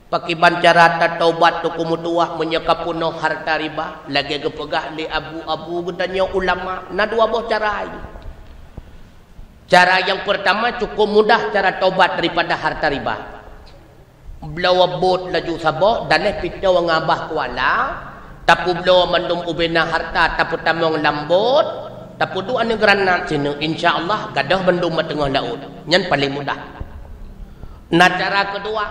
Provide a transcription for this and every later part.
pakiban cara taubat tu kumutuah menyekapuno harta riba lagi kepegah li abu-abu katanya ulama na dua boh cara ini. Cara yang pertama cukup mudah cara taubat daripada harta riba. Belawa bot laju sabah dan pita ngabah kuala tapu belawa mandum ubena harta tapu tamong lambot tapu tu ane granat sini insyaallah gadah bandung matengah laut nyan paling mudah. Nah cara kedua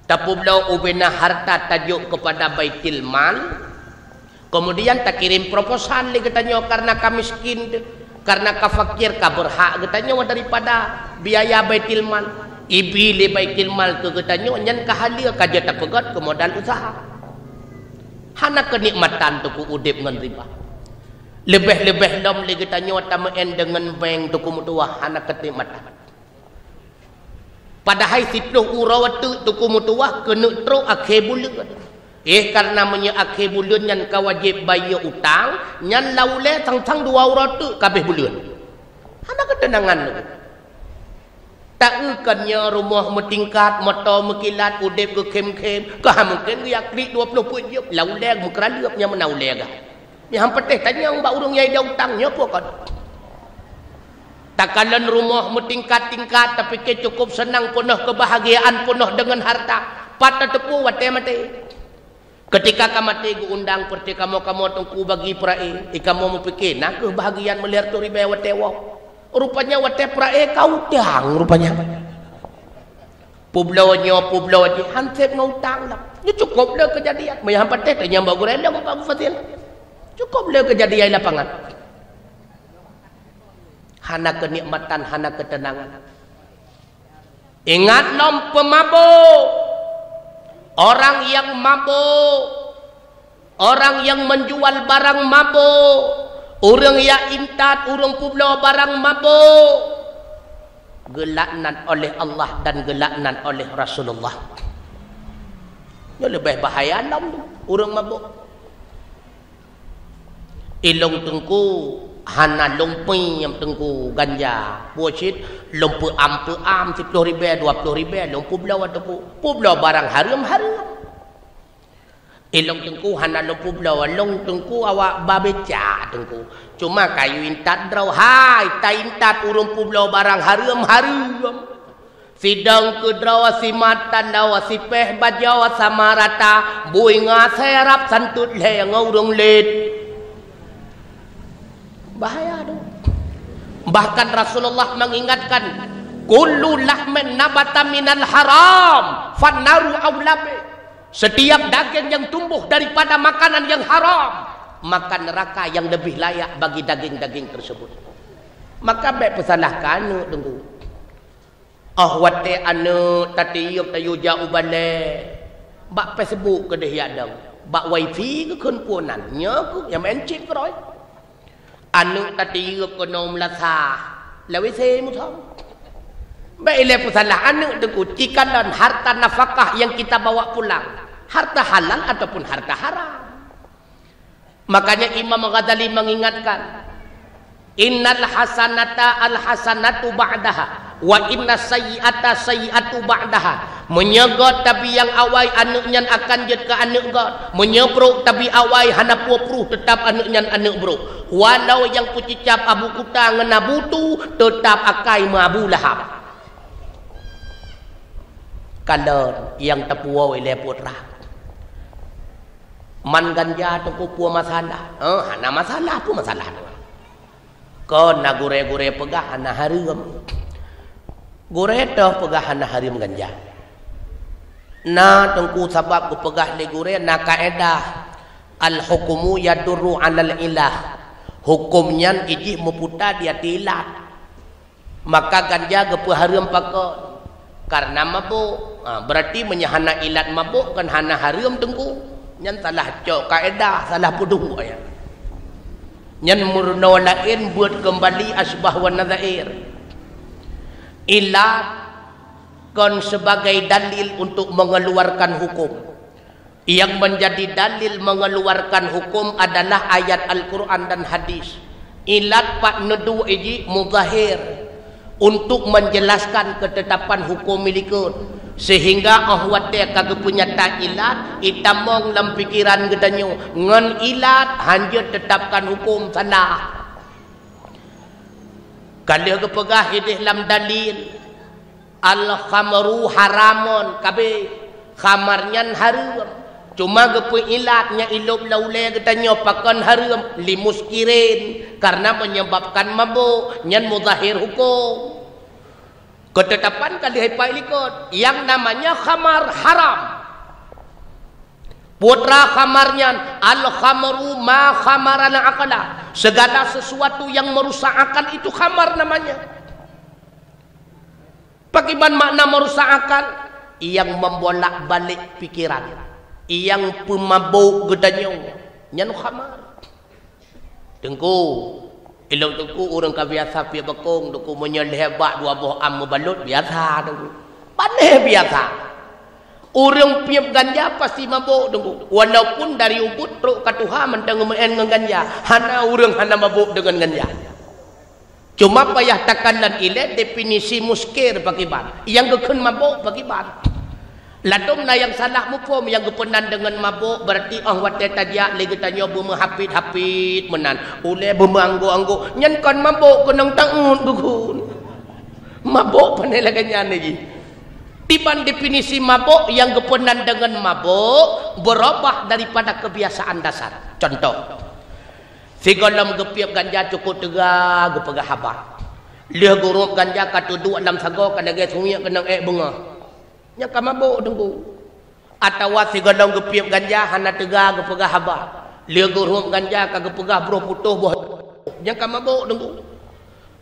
tapu belawa ubena harta tajuk kepada baitil mal kemudian tak kirim proposal li katanya karena kami miskin karena kafakir ka berhak katanya daripada biaya baitil mal ibi li baitil mal ke katanya nyan kahalia kaja tak pegat ke modal usaha hana kenikmatan tu ku udip ngan riba lebih-lebih dom li katanya tamaen dengan bank tu ku mutuah hana kenikmatan padahal 10 urawat tu ku mutuah kena tro akhir bulan karena menye akhir bulan nyan ka wajib bayar utang nyan laule tang-tang 2 urawat tu kabeh bulan hana ketenangan tu tak ukannya rumah metingkat motor mekilat udip ke kem-kem kah mungkin dia klik 20 pujuk laule mukraliupnya menaule gah ni hampir tanya mbak urang yai dah utangnya apa kan takalan rumah metingkat-tingkat tapi ke cukup senang penuh kebahagiaan penuh dengan harta patah tepu wate mate ketika kamu mati undang perti kamu tungku bagi prae kamu mau fikir nak kebahagiaan melihat tu riba wate rupanya wate prae kau dang rupanya publawnya hansip ngautang lah ni cukup le kejadian mai hampir tanya mbak gurenda mbak fatil cukup le kejadian lapangan hana kenikmatan hana ketenangan ingat nom pemabuk orang yang mabuk orang yang menjual barang mabuk orang yang intat orang publau barang mabuk gelaknan oleh Allah dan gelaknan oleh Rasulullah ini lebih bahaya nom orang mabuk ilong tengku hana lompi yang tengku ganja bucit lompi am 10 ribu 20 ribu lompi belau atau publau barang haram ilong tengku hana lompi belau long tengku awak babeca tengku cuma kayu intat draw hai ta intat urung publau barang haram sidang ke draw si matan daw si peh bajaw samarata bui ngaserap santut le ngaurung led bahaya tu. Bahkan Rasulullah mengingatkan kullu lahmin nabata minal haram fannaru aulabi setiap daging yang tumbuh daripada makanan yang haram maka neraka yang lebih layak bagi daging-daging tersebut maka baik pesalah kanu tunggu wate anu tatiyuk tayu jauh bale bak Facebook ke deh yadang bak wifi ke kunpunan nya ku yang mencit keroi anu tadi konom lasah lawi se muthong baile pusalah anu dengku tikalan harta nafkah yang kita bawa pulang harta halal ataupun harta haram makanya Imam Ghazali mengingatkan innal hasanata al hasanatu ba'daha wa inna sayyi'ata sayyi'atu ba'daha menyegot tapi yang awai anaknya akan jad ke anak god menyebruk tapi awai hana puapruh tetap anaknya anak bro walau yang pucicap abu kuta ngena butu tetap akai mabu lahap kalau yang tepuwa wile putra man ganja tu pua masalah hana masalah pun masalah kon na gure-gure pegah hana harum gure dah pegah hana harum ganja na tengku sabab ku pegah le gure na kaedah al hukumu yadurru alal ilah hukumnya iji meputar dia tilat maka ganja gepe harum pakon karena mabuk berarti menyahana ilat mabuk kan hana harum tengku nyan salah cok kaedah salah puduh ya nyan murno lain buat kembali asbah wa nadzair ilat kon sebagai dalil untuk mengeluarkan hukum yang menjadi dalil mengeluarkan hukum adalah ayat Al-Quran dan hadis ilat pak nedu iji muzahir untuk menjelaskan ketetapan hukum milikun sehingga ahwate kagak punya ilat itamong dalam pikiran gedanyo ngan ilat hanya tetapkan hukum salah. Kalau kepegah idih lam dalil al-khamru haramun kabe khamarnyan haram cuma gepe ilatnya ilub laule gedanyo pakan haram limuskirin karena menyebabkan mabuk nyan muzahir hukum. Ketetapan kali hipai likut yang namanya khamar haram. Putra khamarnya al-khamru ma khamarana aqla. Segala sesuatu yang merusak akal itu khamar namanya. Bagaimana makna merusak akal? Yang membolak-balik pikiran, yang pemabuk gedanya, nyan khamar. Tengku ilau tuku orang biasa pi bekong tuku menyelebak dua buah am balut biasa tuku. Pandai biasa. Orang piap ganja pasti mabuk tuku. Walaupun dari ubud truk ka Tuhan mentang men ganja, hana orang hana mabuk dengan ganja. Cuma payah takanan ile definisi muskir bagi ban. Yang gekun mabuk bagi ban. Ladum na yang salah mufum yang gepenan dengan mabuk berarti ahwat tajak lagi tanya bermehapit-hapit menan oleh bermanggo-anggo nyan kan mabuk kenang taun dukun mabuk pandai lagi nyan lagi tiban definisi mabuk yang gepenan dengan mabuk berubah daripada kebiasaan dasar. Contoh si golam gepiap ganja cukup tegak gepegah habat leh gurup ganja katuduk dalam sago kena ge sunyi kena bunga yang kamu mabuk tunggu atau si golong gepiap ganja hana tegak gepegah habat lia gurup ganja kagak pegah bro putuh buah yang kamu mabuk tunggu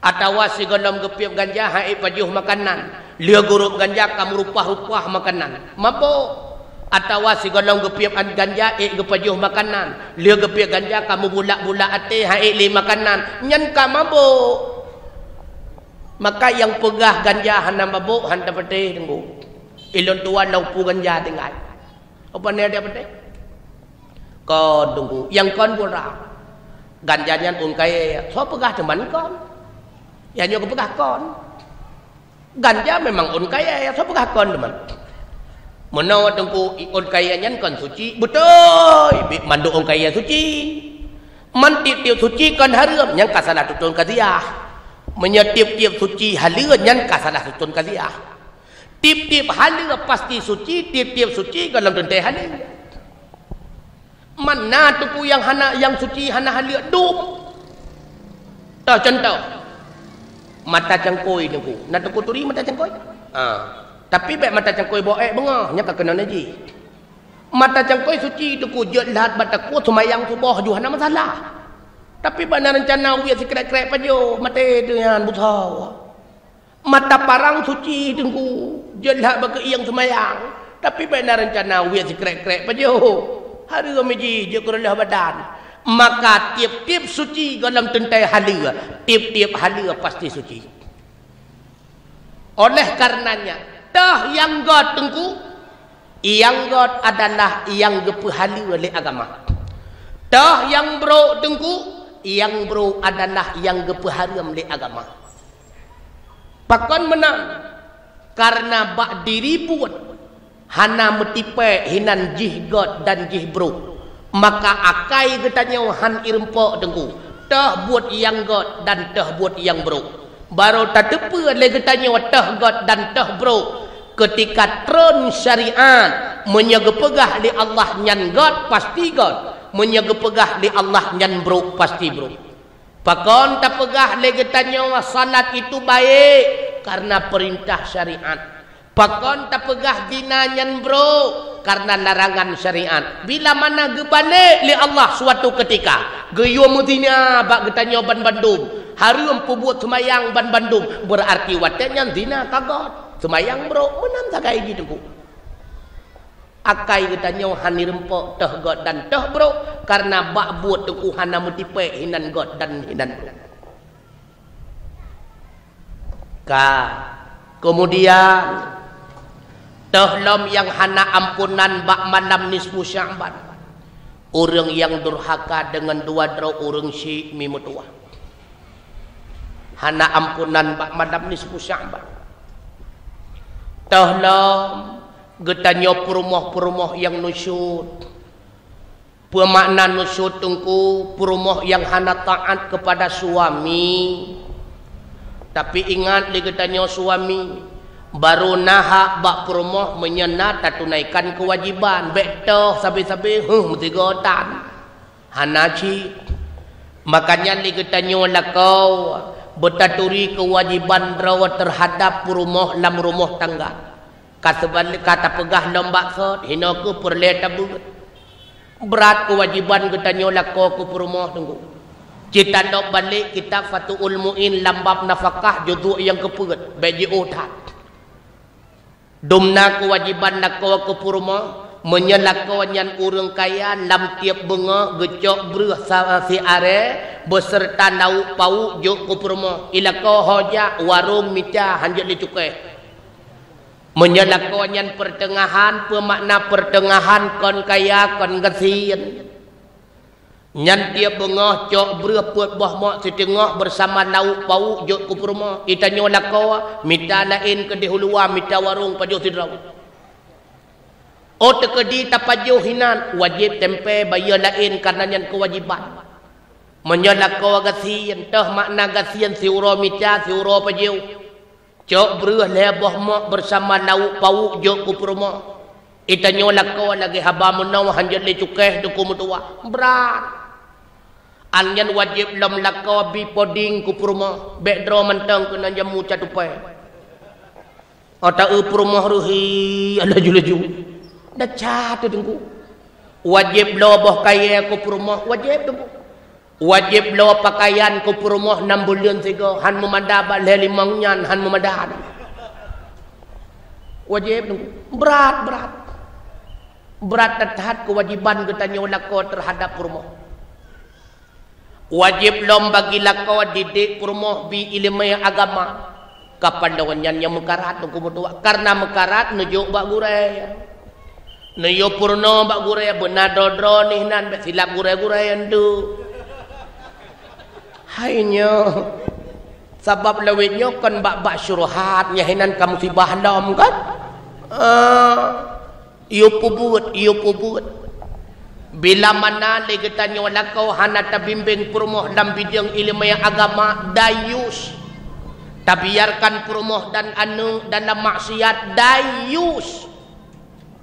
atau si golong gepiap ganja hai pajuh makanan lia gurup ganja kamu rupah-rupah makanan mabuk atau si golong gepiap ganja gepajuh makanan lia gepiap ganja kamu bulak-bulak ate hai li makanan nyan kamu mabuk. Maka yang pegah ganja hana mabuk hana patih tunggu ilon tua laupu ganja tinggal. Apa ni dia betul? Kau tunggu. Yang kon pura ganjanya ungkai. So pegah teman kon. Yang nyo pegah kon. Ganja memang ungkai. So pegah kon teman. Mana tunggu unkainya kon suci. Betul. Mandu ungkai suci. Mantip-tip suci kon haram. Yang kasalah tutun kaziah. Menyetip-tip suci halir. Yang kasalah tutun kaziah. Tip-tip halir pasti suci, tip-tip suci kalau tentai halir. Mana tuku yang hana yang suci hana halir dum. Tahu contoh. Mata cangkoi tuku. Nak tuku turi mata cangkoi? Tapi baik mata cangkoi boek bengah nya kena naji. Mata cangkoi suci tuku jot lahat mata ku semayang subuh ju hana masalah. Tapi bana rencana wi sikrek-krek pajo mate tu yang buta. Mata parang suci tengku jelah bagi yang semayang tapi benar rencana wia sikrek-krek pajo hari ramiji je kerlah badan maka tiap-tiap suci dalam tentai halia tiap-tiap halia pasti suci. Oleh karenanya dah yang god tengku yang god adalah yang gepe halia oleh agama dah yang bro tengku yang bro adalah yang gepe haram oleh agama. Pakon menang karena bak diri buat hana metipe hinan jih god dan jih bro maka akai getanya han irempok tengku tah buat yang god dan tah buat yang bro baru tak tepe le getanya tah god dan tah bro ketika tron syariat menyegepegah li Allah nyan god pasti god menyegepegah li Allah nyan bro pasti bro. Pakon tak pegah legetanya salat itu baik karena perintah syariat. Pakon tak pegah dinanyan bro karena larangan syariat. Bila mana gebalik li Allah suatu ketika geyo mudina bak getanya ban bandum harum pubuat semayang ban bandum berarti watenya dina kagot semayang bro menang sagai gitu ku. Akai getanya hani rempok teh god dan teh bro karena bak buat tuku hana mutipe hinan god dan hinan bro. Kemudian teh lom yang hana ampunan bak malam nisfu Sya'ban. Orang yang durhaka dengan dua draw orang syik mimutua. Hana ampunan bak malam nisfu Sya'ban. Teh lom Getanyo perumoh-perumoh yang nusyud. Pemakna nusyud tungku perumoh yang hana taat kepada suami. Tapi ingat li getanyo suami baru nahak bak perumoh menyenat tak tunaikan kewajiban. Bektoh sabi-sabi mesti gotan. Hanaci. Makanya li getanyo lakau bertaturi kewajiban rawat terhadap perumoh lam rumah tangga. Kata pegah lombak sot hina ku perleta buat. Berat kewajiban getanyo lakau ke perumoh tunggu. Kita nak balik kitab Fathul Mu'in lambab nafkah juzuk yang kepegat bagi otak. Domna kewajiban lakau ke perumoh menyelakau nyan urang kaya lam tiap benga gecok berah si are beserta lauk pauk jok ke perumoh ilakau hoja warung mica hanjat li cukai. Menyelakau nyan pertengahan pemakna pertengahan kon kaya kon gasian. Nyan tiap bengah cok berah puat boh mak setengah bersama lauk pauk jok ke perumoh. Itanyo lakau mita lain ke dihulua mita warung pajuh sidrau. Oh tekedi tapajuh hinan wajib tempe bayar lain karena nyan kewajiban. Menyelakau gasian tah makna gasian siuro mita siuro pajuh. Cok berah leboh mak bersama lauk pauk jok ke perumoh. Itanyo lakau lagi haba menau hanjat li cukeh duku mutua. Berat. Anyan wajib lam lakau bi poding ku perumoh. Bekdro mentang kena jamu catupai. Ata perumoh ruhi ala julaju. Dah catu tunggu. Wajib lo boh kaya ku perumoh wajib tunggu. Wajib lo pakaian ku perumoh 6 bulan sego han memandaba le 5 nyan han memadan. Wajib tunggu. Berat. Berat terhad kewajiban getanyo lakau terhadap perumoh. Wajib lom bagi lakau didik perumoh bi ilmu agama. Kapan dawanyan yang mekarat tunggu mutua karena mekarat nujuk bak gurai. Nujuk purno bak gurai benar dodro nih nan silap gurai-gurai endu. Hainya sebab lawitnya kan bak syuruhat nyahinan kamu sibah dom kan. Iyo pubut. Bila mana legetanyo lakau hana tabimbing perumoh dalam bidang ilmu agama dayus. Tabiarkan perumoh dan anu dalam maksiat dayus.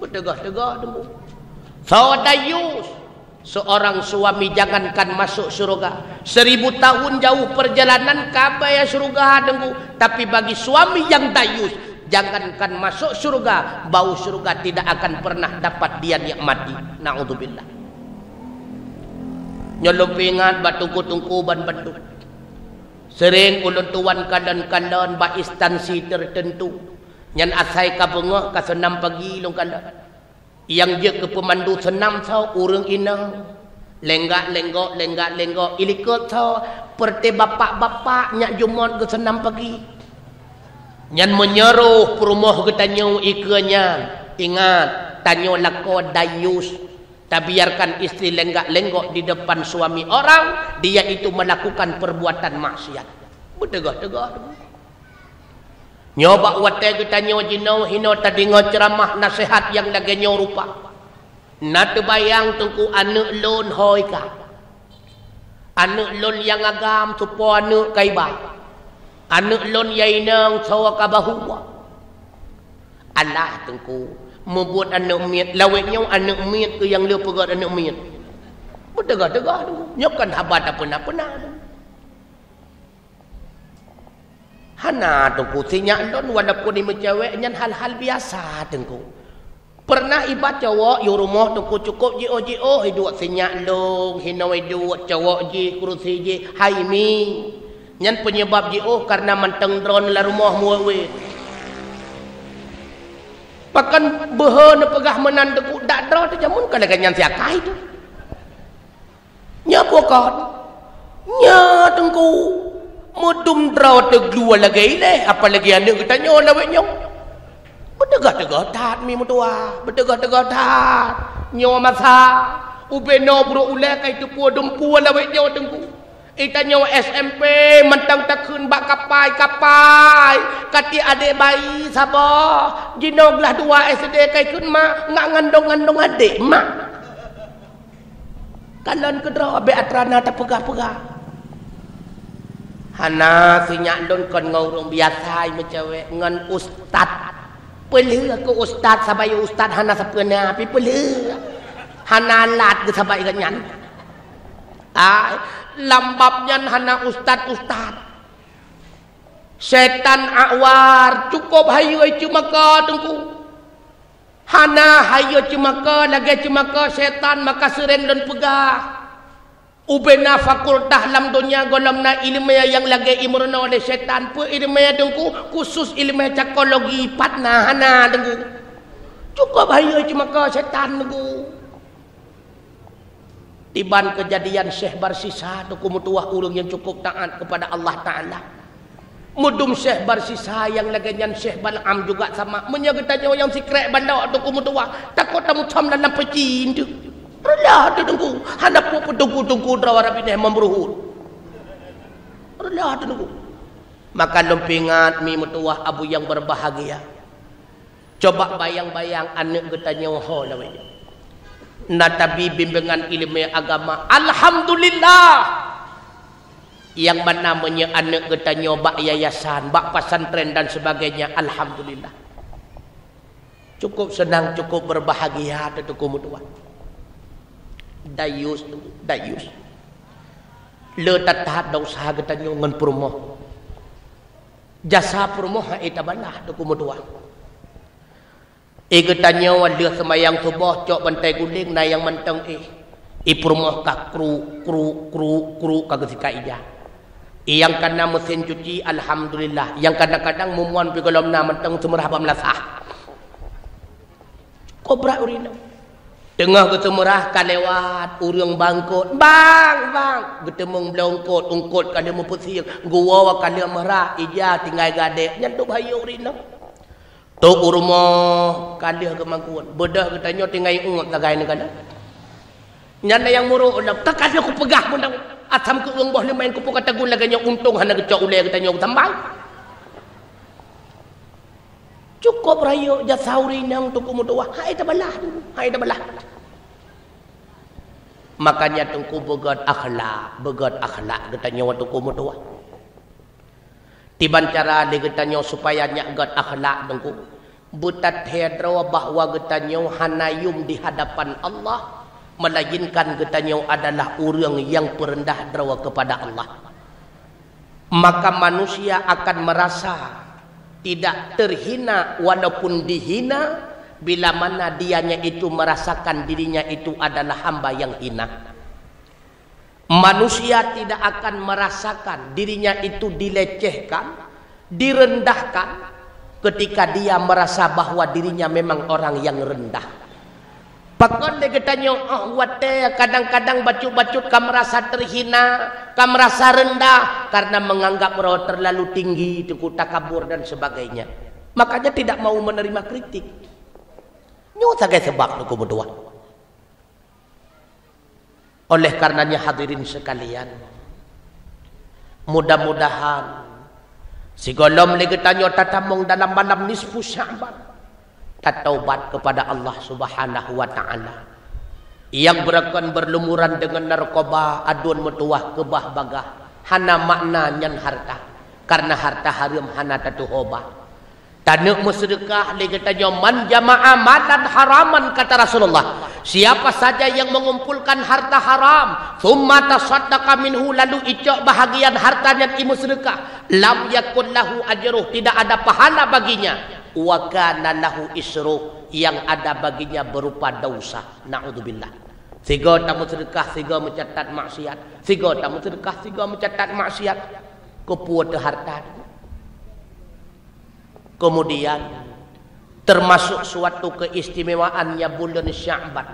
Bertegah-tegah dulu. So dayus. Seorang suami jangankan masuk surga 1000 tahun jauh perjalanan kabaya surga dengku. Tapi bagi suami yang dayus jangankan masuk surga, bau surga tidak akan pernah dapat dia nikmati. Na'udzubillah. Nyolong pingat batu kutungku ban batu. Sering ulun tuan kadan-kadan ba instansi tertentu. Nyan asai ka bengah ka senam pagi long kala. Yang je ke pemandu senam sau urang inang. Lenggak-lenggok ilikot sau perte bapak-bapak nyak jumon ke senam pagi. Nyan menyeruh perumoh ke tanyo ikanya. Ingat tanyo lakau dayus. Biarkan istri lenggak-lenggok di depan suami orang, dia itu melakukan perbuatan maksiat. Bertegah-tegah. Nyoba wate kita nyojino hino tadi ceramah nasihat yang lagi nyorupa. Nak bayang tungku anak lon hoi ka. Anak lon yang agam supo anak kaiba. Anak lon yainang sawa kabahuwa. Allah tungku membuat anak miat lawetnya anak miat ke yang dia pegat anak miat bertegah-tegah tu nyokan habat apa-apa hana tungku sinyak lon walaupun ini cewek nyan hal-hal biasa tungku pernah ibat cowok yu rumah tungku cukup jio hidup sinyak lon hinau hidup cowok ji kursi ji hai mi nyan penyebab jio karena manteng drone la rumah muwe Pakan behana pegah menandaku dak draw tu jamun kalau kan yang siakai tu. Nya pokon. Nya tengku. Mudum draw tu keluar lagi le apalagi anda kita nyola we nyong. Bertegah-tegah tat mi mutua. Bertegah-tegah tat. Nyo masa. Ubeno bro ule kai tu pu dum pu la we nyo tengku. Itanyo SMP mentang takun bak kapai kati adik bayi sabar jinoglah 2 SD kai kun mak ngak ngandong adik mak kalon kedra be atrana tak pegah-pegah hana sinyak don kon ngurung biasa macewek ngan ustad pelih ke ustad sabai ustad hana sapeuna api pelih hana lat ke sabai ganyan ai lambapnya hana ustad setan awar cukup hayu cuma ke tengku hana hayu cuma ke lagi cuma ke setan maka seren dan pegah ubena fakultah lam dunia golamna ilmu yang lagi imurna oleh setan pu ilmu tengku khusus ilmu psikologi patna hana tengku cukup hayu cuma ke setan tengku tiban kejadian Syekh Barsisa tu kumutuah ulung yang cukup taat kepada Allah Ta'ala mudum Syekh Barsisa yang laganyan Syekh Bal'am juga sama menyagitanya yang sikrek bandar tu kumutuah takut tamu tam dalam pecin tu relah tu tunggu hadap pun tunggu drawara bineh membruhut relah tu tunggu maka lumpingat mi mutuah abu yang berbahagia coba bayang-bayang anak getanya ho lawanya natabi bimbingan ilmu agama alhamdulillah yang mana namanya anak kita nyoba yayasan bak pesantren dan sebagainya alhamdulillah cukup senang cukup berbahagia tu kumutuan dayus le tatap da usaha kita nyon promo jasa promo ha itabalah tu kumutuan Igetanya wadah semayang subuh cok bantai guling na yang mentang ipurmoh ka kru kagak sika ija. Yang kana mesin cuci alhamdulillah. Yang kadang-kadang mumuan pi kolom na mentang semerah pamlasah. Kobra urina. Tengah ke semerah kalewat urang bangkot. Bang, getemung blongkot ungkot kada mu pusing. Gua wa kada merah ija tinggal gade. Nyantuk bahayu urina. Tok rumah kadah kemangkuan bedah katanya tinggal ungut lagai ni kada nyana yang muruk dah tak ada aku pegah pun asam ke uang boh main ku kata gula ganya untung hana kecok ulai katanya tambah cukup rayo jasauri nang tu kumutuah hai tabalah makanya tungku begat akhlak katanya waktu kumutuah tiban cara digetanya supaya nyagat akhlak tungku butat hedra bahwa getanya hanayum di hadapan Allah melainkan getanya adalah orang yang perendah drawa kepada Allah maka manusia akan merasa tidak terhina walaupun dihina bila mana dianya itu merasakan dirinya itu adalah hamba yang hina manusia tidak akan merasakan dirinya itu dilecehkan direndahkan ketika dia merasa bahwa dirinya memang orang yang rendah. Pakon dia katanya, kadang-kadang bacut-bacut kamu merasa terhina, kamu merasa rendah karena menganggap bahwa terlalu tinggi, itu takabur dan sebagainya. Makanya tidak mau menerima kritik. Nyuta kayak sebab tu berdua. Oleh karenanya hadirin sekalian, mudah-mudahan si golom lagi tanya tatamong dalam malam nisfu Sya'ban taubat kepada Allah Subhanahu wa taala yang berakan berlumuran dengan narkoba adun metuah kebah bagah hana makna nyan harta karena harta haram hana tatuhoba tanuk musyrikah lagi tanya man jama'a malan haraman kata Rasulullah siapa saja yang mengumpulkan harta haram thumma tasaddaqa minhu lalu icok bahagian hartanya imu sedekah lam yakun lahu ajruh tidak ada pahala baginya wa kana lahu isruh yang ada baginya berupa dosa naudzubillah siga tamu sedekah siga mencatat maksiat siga tamu sedekah siga mencatat maksiat kepuat harta kemudian termasuk suatu keistimewaannya bulan Sya'ban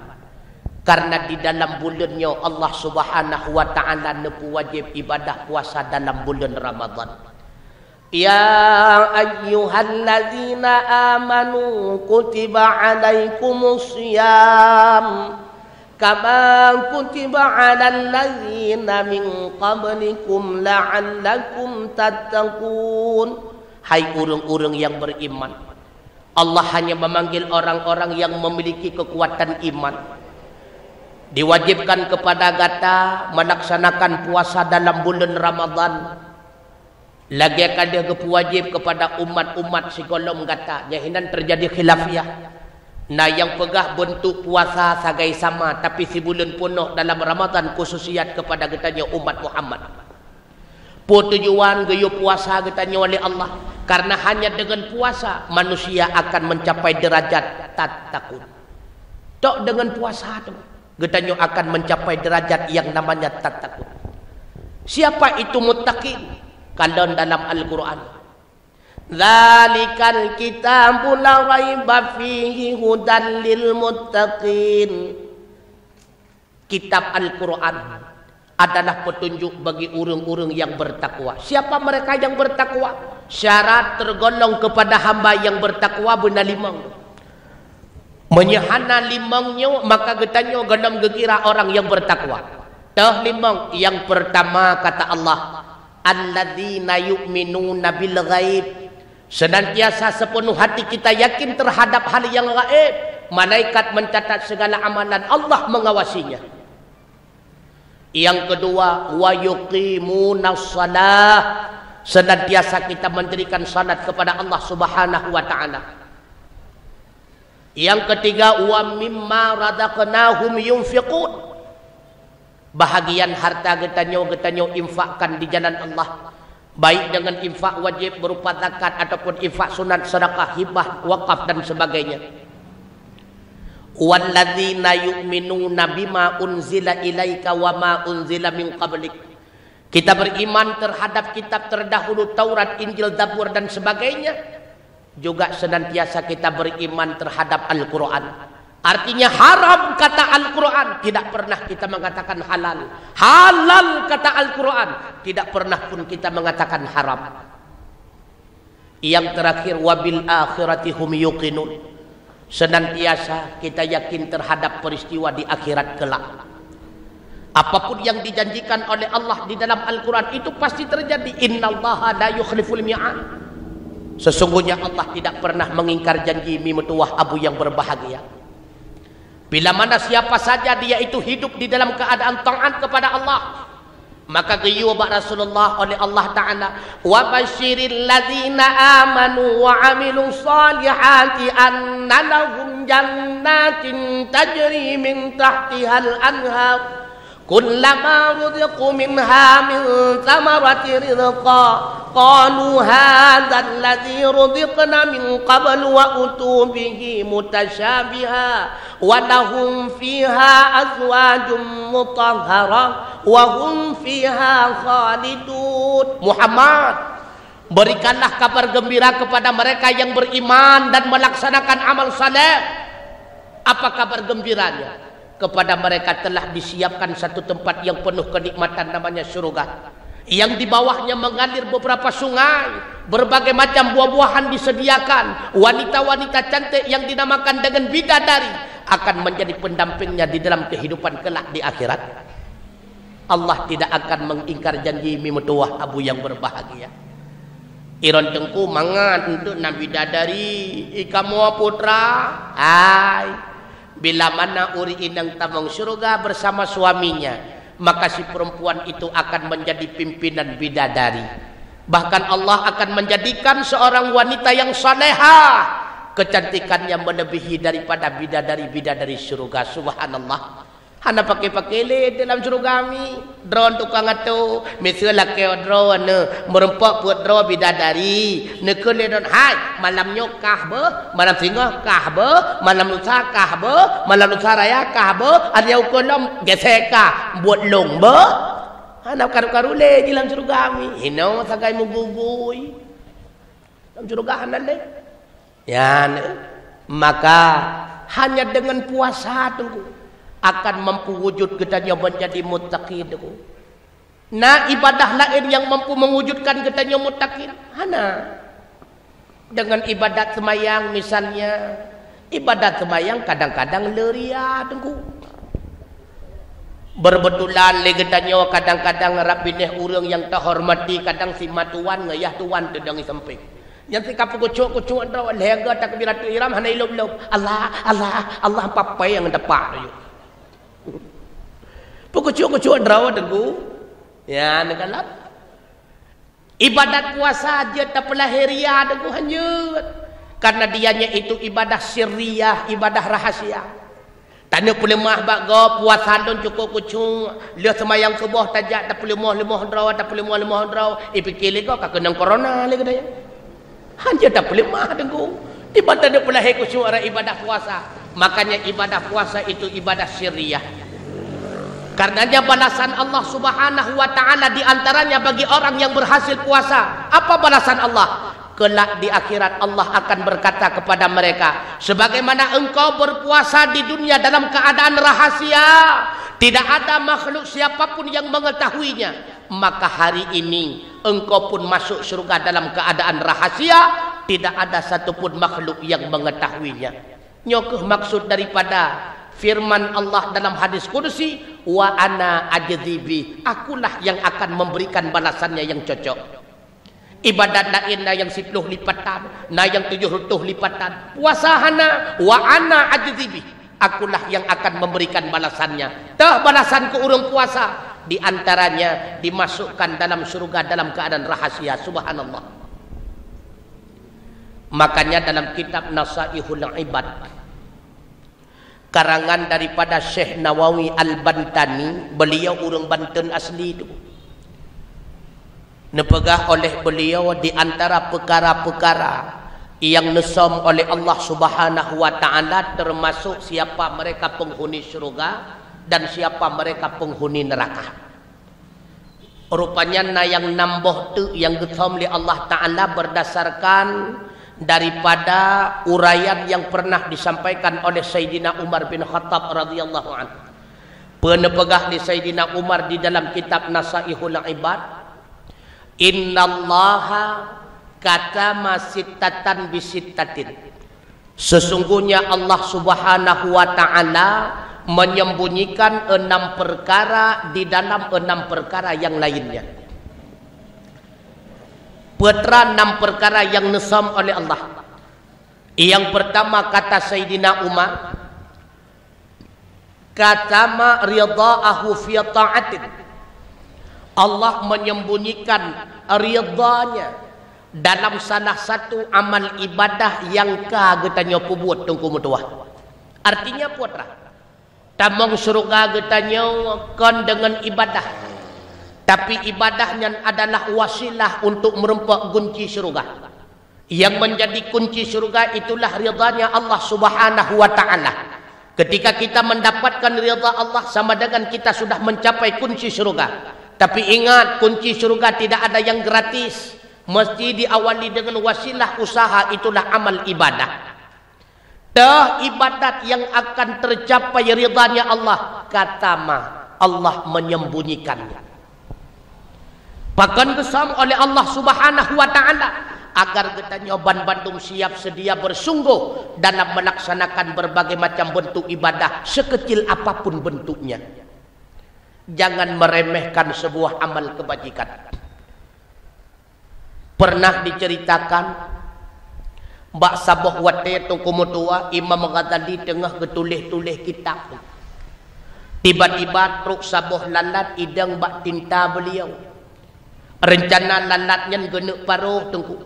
karena di dalam bulannya Allah Subhanahu wa taala nepu wajib ibadah puasa dalam bulan Ramadan ya ayyuhallazina amanu kutiba alaikumus syiyam kama kutiba 'alal ladzina min qablikum la'allakum tattaqun. Hai urang-urang yang beriman, Allah hanya memanggil orang-orang yang memiliki kekuatan iman. Diwajibkan kepada kita melaksanakan puasa dalam bulan Ramadan. Lagi ada wajib kepada umat-umat sigolong kata jahinan terjadi khilafiyah. Nah yang pegah bentuk puasa sagai sama tapi si bulan penuh dalam Ramadan khususiat kepada kitanya umat Muhammad. Tujuan gaya puasa kitanya oleh Allah karena hanya dengan puasa manusia akan mencapai derajat tattaqun. Tok dengan puasa tu kitanya akan mencapai derajat yang namanya tattaqun. Siapa itu muttaqin? Kalau dalam Al-Quran, Dzalikal kitabu la raiba fihi hudan lil muttaqin. Kitab Al-Quran adalah petunjuk bagi orang-orang yang bertakwa. Siapa mereka yang bertakwa? Syarat tergolong kepada hamba yang bertakwa benar limang. Menyehana limangnya maka getanya golong gekira orang yang bertakwa. Tah limang yang pertama kata Allah, alladzina yu'minuna bil ghaib. Senantiasa sepenuh hati kita yakin terhadap hal yang gaib. Malaikat mencatat segala amalan, Allah mengawasinya. Yang kedua, wa yuqimunas shalah. Senantiasa kita mendirikan salat kepada Allah Subhanahu wa taala. Yang ketiga, wa mimma razaqnahum yunfiqun. Bahagian harta getanya infakkan di jalan Allah, baik dengan infak wajib berupa zakat ataupun infak sunat, sedekah, hibah, wakaf dan sebagainya. Walladzina yu'minuna bima unzila ilaika wa ma unzila min qablik. Kita beriman terhadap kitab terdahulu Taurat, Injil, Zabur dan sebagainya. Juga senantiasa kita beriman terhadap Al-Quran. Artinya haram kata Al-Quran, tidak pernah kita mengatakan halal. Halal kata Al-Quran, tidak pernah pun kita mengatakan haram. Yang terakhir, wabil akhirati hum yuqinun. Senantiasa kita yakin terhadap peristiwa di akhirat kelak. Apapun yang dijanjikan oleh Allah di dalam Al-Quran itu pasti terjadi. Innallaha la yukhliful mi'ad. Sesungguhnya Allah tidak pernah mengingkar janji mimutuah abu yang berbahagia. Bila mana siapa saja dia itu hidup di dalam keadaan taat kepada Allah, maka giyubah Rasulullah oleh Allah Ta'ala, wa basyiril ladzina amanu wa amilus salihati anna lahum jannatin tajri min tahtihal anhar kullama ruziqu minha min thamarati rizqa qalu hadzal ladzi ruziqna min qabl wa utu bihi mutasyabiha wa lahum fiha azwajum mutahhara wa hum fiha khalidun. Muhammad, berikanlah kabar gembira kepada mereka yang beriman dan melaksanakan amal saleh. Apa kabar gembiranya? Kepada mereka telah disiapkan satu tempat yang penuh kenikmatan namanya surga, yang di bawahnya mengalir beberapa sungai, berbagai macam buah-buahan disediakan, wanita-wanita cantik yang dinamakan dengan bidadari akan menjadi pendampingnya di dalam kehidupan kelak di akhirat. Allah tidak akan mengingkar janji mimutuah abu yang berbahagia. Iron tengku mangat untuk nabi bidadari ikamu putra. Hai, bila mana uri inang tamang surga bersama suaminya, maka si perempuan itu akan menjadi pimpinan bidadari. Bahkan Allah akan menjadikan seorang wanita yang salehah kecantikannya melebihi daripada bidadari-bidadari surga. Subhanallah. Hana pakai le dalam surga kami. Drone tukang atu, misalnya ke drone merempak buat drone bidadari. Nekele don hai malam nyokah be, malam singgah kah be, malam lusa kah be, malam lusa raya kah be, ada ukolom geseka buat long be. Hana karu-karu le dalam surga kami. Hino sagai mugugui. Dalam surga hana le. Ya, maka hanya dengan puasa tunggu akan mampu wujud kitanya menjadi muttaqin. Nah, ibadah lain yang mampu mewujudkan kitanya muttaqin, hana dengan ibadat semayang misalnya. Ibadat semayang kadang-kadang leria tunggu. Berbetulan lagi tanya kadang-kadang rapineh orang yang terhormati kadang si matuan ngayah tuan tedangi samping. Yang si kapu kucuk dah lega takbiratul ihram hana ilub-ilub. Allah apa yang depak tu. Kucuk dah dengu. Ya negalap. Ibadat puasa aja tak pelahiriah dengu hanyut. Karena dianya itu ibadah sirriyah, ibadah rahasia. Tanya pulemah bago puasa don cukup kucung. Lihat semayang subuh tajak tak pulemah draw, tak pulemah draw. Pikir lego ka kena corona lagi dah. Hanya tak pulemah dengu. Ibadah dia pelahir kucung orang ibadah puasa. Makanya ibadah puasa itu ibadah sirriyah. Karenanya balasan Allah Subhanahu wa taala di antaranya bagi orang yang berhasil puasa. Apa balasan Allah? Kelak di akhirat Allah akan berkata kepada mereka, sebagaimana engkau berpuasa di dunia dalam keadaan rahasia, tidak ada makhluk siapapun yang mengetahuinya, maka hari ini engkau pun masuk surga dalam keadaan rahasia, tidak ada satupun makhluk yang mengetahuinya. Nyokuh maksud daripada firman Allah dalam hadis kursi, wa ana ajzibi, akulah yang akan memberikan balasannya yang cocok. Ibadat lain na yang 10 lipatan, na yang 70 lipatan. Puasa hana wa ana ajzibi, akulah yang akan memberikan balasannya. Tah balasan ke urang puasa di antaranya dimasukkan dalam surga dalam keadaan rahasia. Subhanallah. Makanya dalam kitab Nasaihul Ibad karangan daripada Syekh Nawawi Al-Bantani, beliau orang Banten asli itu. Nepegah oleh beliau di antara perkara-perkara yang nesam oleh Allah Subhanahu wa taala termasuk siapa mereka penghuni syurga dan siapa mereka penghuni neraka. Rupanya na yang nambah tu yang gesam oleh Allah taala berdasarkan daripada uraian yang pernah disampaikan oleh Sayyidina Umar bin Khattab radhiyallahu anhu. Penepegah di Sayyidina Umar di dalam kitab Nasaihul Ibad, innallaha katama sittatan bisittatin, sesungguhnya Allah Subhanahu wa taala menyembunyikan 6 perkara di dalam 6 perkara yang lainnya. Putra 6 perkara yang nesam oleh Allah. Yang pertama kata Sayyidina Umar, katama ridha'ahu fi ta'atin, Allah menyembunyikan ridhanya dalam salah satu amal ibadah yang kagetanya pubuat tungku mutuah. Artinya putra tamang surga getanya kan dengan ibadah, tapi ibadahnya adalah wasilah untuk merempak kunci surga. Yang menjadi kunci surga itulah ridhanya Allah Subhanahu wa taala. Ketika kita mendapatkan ridha Allah sama dengan kita sudah mencapai kunci surga. Tapi ingat, kunci surga tidak ada yang gratis. Mesti diawali dengan wasilah usaha, itulah amal ibadah. Dah ibadat yang akan tercapai ridhanya Allah, katama Allah menyembunyikannya. Bahkan kesam oleh Allah Subhanahu wa taala agar kita nyoban Bandung siap sedia bersungguh dalam melaksanakan berbagai macam bentuk ibadah sekecil apapun bentuknya. Jangan meremehkan sebuah amal kebajikan. Pernah diceritakan Mbak Saboh Wate Tungku Mutua, Imam Ghazali tengah getulih-tulih kitab. Tiba-tiba truk Saboh lalat idang bak tinta beliau. Rencana lalatnya genek paruh Tungku.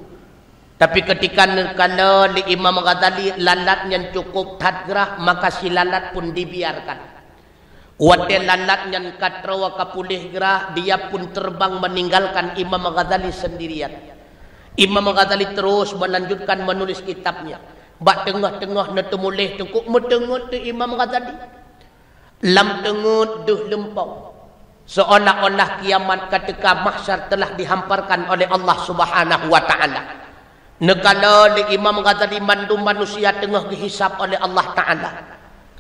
Tapi ketika kalau Imam Ghazali lalatnya cukup tadgrah, maka si lalat pun dibiarkan. Wate lalat yang katrawa kapulih gerah, dia pun terbang meninggalkan Imam Ghazali sendirian. Imam Ghazali terus melanjutkan menulis kitabnya. Bak tengah-tengah netemulih tengkuk metengut tu Imam Ghazali. Lam tengut duh lempau. Seolah-olah kiamat ketika mahsyar telah dihamparkan oleh Allah Subhanahu wa taala. Nekala Imam Ghazali mandu manusia tengah dihisap oleh Allah taala.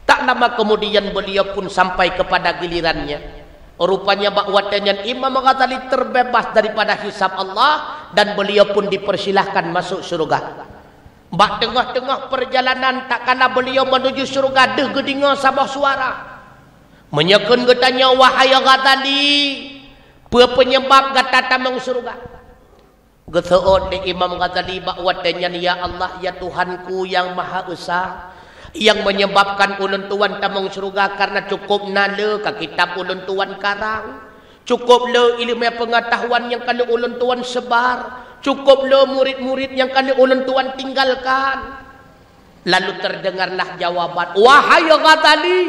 Tak lama kemudian beliau pun sampai kepada gilirannya. Rupanya bakwatanya Imam Ghazali terbebas daripada hisab Allah dan beliau pun dipersilahkan masuk surga. Bak tengah-tengah perjalanan tak kala beliau menuju surga deh gedinga sabah suara. Menyekeun getanya wahai Ghazali, penyebab gata tamang surga. Geseon di Imam Ghazali bakwatanya ya Allah ya Tuhanku yang Maha Esa, yang menyebabkan ulun tuan tamang surga karena cukup nale ka kitab ulun tuan karang, cukup le ilmu pengetahuan yang kali ulun tuan sebar, cukup le murid-murid yang kali ulun tuan tinggalkan. Lalu terdengarlah jawaban, wahai Ghazali,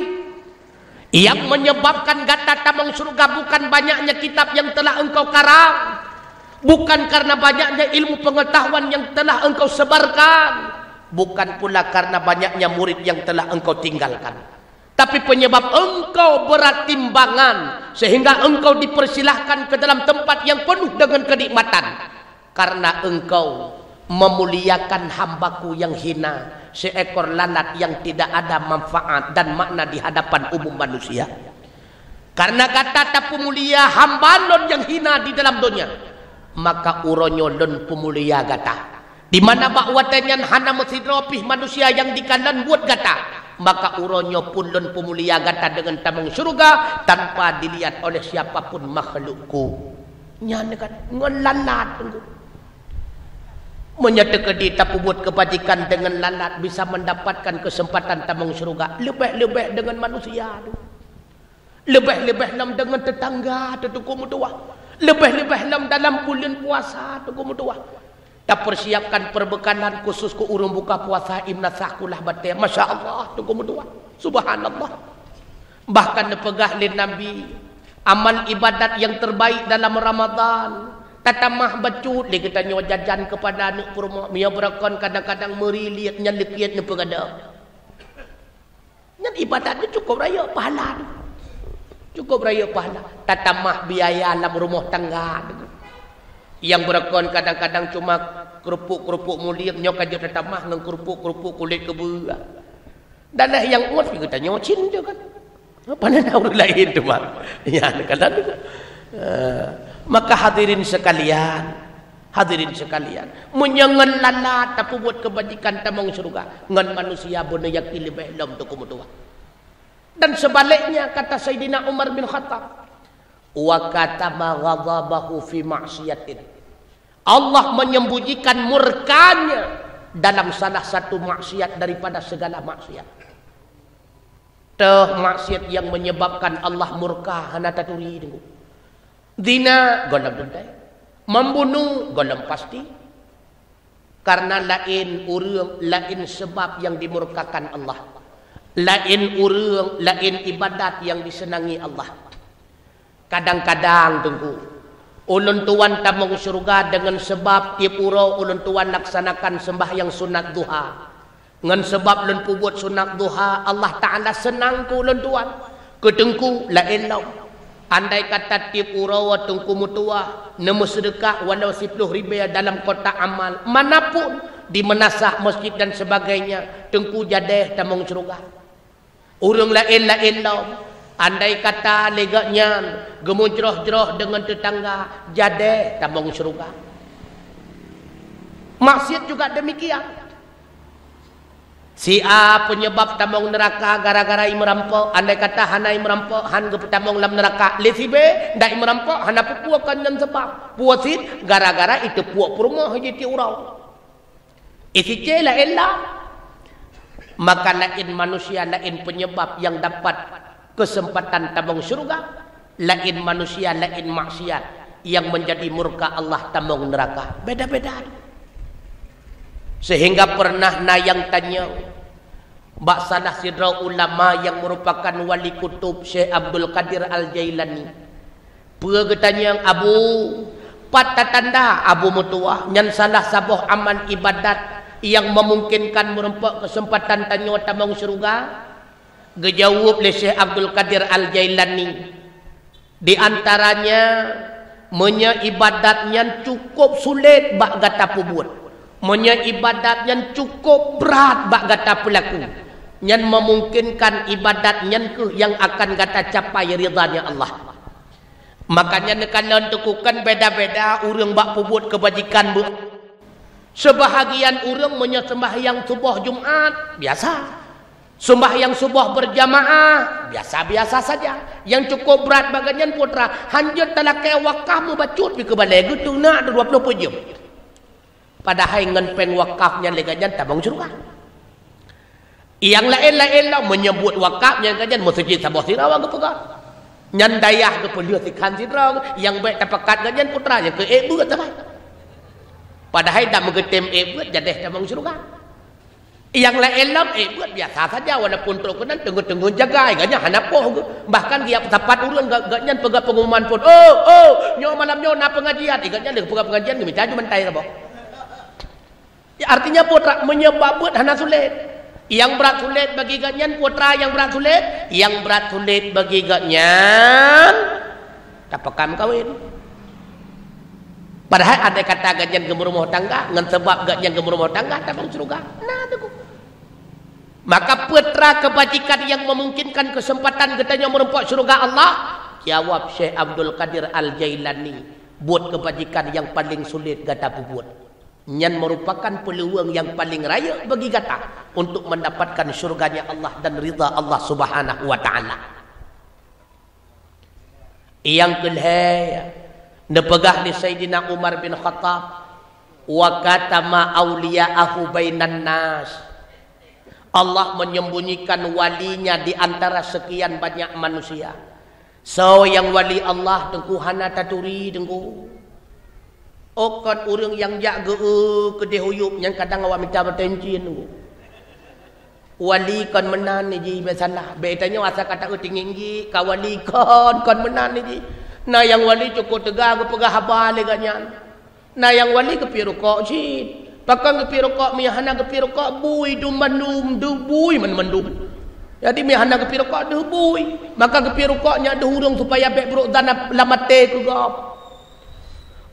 yang menyebabkan gata tamang surga bukan banyaknya kitab yang telah engkau karang, bukan karena banyaknya ilmu pengetahuan yang telah engkau sebarkan, bukan pula karena banyaknya murid yang telah engkau tinggalkan, tapi penyebab engkau berat timbangan sehingga engkau dipersilahkan ke dalam tempat yang penuh dengan kenikmatan, karena engkau memuliakan hambaku yang hina, seekor lalat yang tidak ada manfaat dan makna di hadapan umum manusia. Karena kata tak pemulia hamba non yang hina di dalam dunia, maka uronyo don pemulia gata. Di mana bakwatanyan hana mesidropih manusia yang dikanan buat gata, maka uronyo pun don pemulia gata dengan tamang surga tanpa dilihat oleh siapapun makhlukku. Nyane kan ngelalat tunggu. Menyatakan dia tak buat kebajikan dengan lalat bisa mendapatkan kesempatan tamang surga. Lebih-lebih dengan manusia tu. Lebih-lebih dengan tetangga tu kumutua. Lebih-lebih dalam bulan puasa tu kumutua. Tak persiapkan perbekalan khusus ke urung buka puasa imnasakulah batin. Masya Allah tu kumutua. Subhanallah. Bahkan dipegah oleh Nabi, amal ibadat yang terbaik dalam Ramadan. Tatamah bacut dia kita nyawa jajan kepada anak purma. Mia berakon kadang-kadang merilit nyalikiat ni pegada. Nyan ibadat ni cukup raya pahala. Cukup raya pahala. Tatamah biaya dalam rumah tangga. Yang berakon kadang-kadang cuma kerupuk-kerupuk mulia nyawa kaji tatamah dengan kerupuk-kerupuk kulit kebu. Dan lah yang uat kita nyawa cinta kan. Apa nak orang lain tu mak. Ya kadang maka hadirin sekalian, menyangan lalat tapi buat kebajikan tamang surga ngan manusia bona yakin lebih lam tu kumutua. Dan sebaliknya kata Sayyidina Umar bin Khattab, wa katama ghadabahu fi ma'siyatin, Allah menyembunyikan murkanya dalam salah satu maksiat daripada segala maksiat. Maksiat yang menyebabkan Allah murka hana taturi dengu. Zina golong dendai, membunuh golong pasti, karena lain urang, lain sebab yang dimurkakan Allah, lain urang, lain ibadat yang disenangi Allah. Kadang-kadang tunggu ulun tuan tamang surga dengan sebab tiap urau ulun tuan laksanakan sembahyang sunat duha. Ngan sebab ulun buat sunat duha, Allah Ta'ala senang ke ulun tuan, ketengku lain lau. Andai kata tiap urau tungku mutua nemu sedekah walau 10 ribu dalam kotak amal manapun di menasah masjid dan sebagainya, tengku jadeh tamang surga. Urang lain-lain lau. Andai kata legaknya gemuncroh-jeroh dengan tetangga, jadeh tamang surga. Maksiat juga demikian. Si A penyebab tamang neraka gara-gara ia merampok. Andai kata hana ia merampok, han ke tamang dalam neraka. Le si B ndak ia merampok, hana pupuakan dan sebab. Puasin gara-gara itu puak perumah haji ti urau. Isi C lain lah. Maka lain manusia, lain penyebab yang dapat kesempatan tamang surga. Lain manusia, lain maksiat yang menjadi murka Allah tamang neraka. Beda-beda. Sehingga pernah yang tanya bak salah sidra ulama yang merupakan wali kutub Syekh Abdul Qadir Al-Jailani. Pergetanya Abu patah tanda Abu Mutuah nyan salah sabuh amal ibadat yang memungkinkan merempak kesempatan tanya tamang surga. Gejawab oleh Syekh Abdul Qadir Al-Jailani, di antaranya menya ibadatnya cukup sulit bak gata pubuat. Menya ibadat yang cukup berat bak gata pelaku, yang memungkinkan ibadat yang akan gata capai ridhanya Allah. Makanya kalau tukukan beda-beda urang bak pubut kebajikan bu. Sebahagian urang menyembah yang subuh Jumat biasa. Sembahyang subuh berjamaah biasa-biasa saja. Yang cukup berat bagian putra, hanjur talakai wakaf mu bacut pi ke balai gitu nak 20 jam. Padahal ngan pen wakafnya legajan tabang surga. Yang lain-lain lah menyebut wakafnya legajan masjid Sabah Sirawa ke pegang. Nyan dayah ke pelio sikan Sirawa yang baik tapakat gajan putra yang ke beut sampai. Padahal dak mengetem beut jadeh tabang surga. Yang lain lah buat biasa saja walaupun terkenan tengah-tengah jaga gaknya hanapoh bahkan dia tepat urang gaknya pegang pengumuman pun nyo malam nyo na pengajian gaknya dia pegang pengajian ge minta mentai apa ya artinya putra menyebabkan hana sulit yang berat sulit bagi gaknya putra yang berat sulit bagi gaknya tapakam kawin padahal ada kata gaknya gemur rumah tangga ngan sebab gaknya gemur rumah tangga tabang surga nah tu. Maka putra kebajikan yang memungkinkan kesempatan katanya merempak surga Allah, jawab Syekh Abdul Qadir Al-Jailani, buat kebajikan yang paling sulit gata buat. Yang merupakan peluang yang paling raya bagi gata untuk mendapatkan surganya Allah dan ridha Allah Subhanahu wa taala. Yang kedua, nepegah ni Sayyidina Umar bin Khattab, wa katama auliya'ahu bainan nas. Allah menyembunyikan walinya di antara sekian banyak manusia. So yang wali Allah tengku hana taturi tengku. Okat orang yang jaga kedih huyup yang kadang awak minta bertencin tengku. Wali kan menan ni ji biasalah. Betanya asa kata tinggi kawali kan menan ni ji. Nah yang wali cukup tegak ke pegah habar leganya. Nah yang wali ke pirukok cid. Pakai kepirokok mihana kepirokok bui dumandum bui mandum. Jadi mihana kepirokok bui. Maka kepirokoknya hurung supaya bek buruk dana lamate ku gop.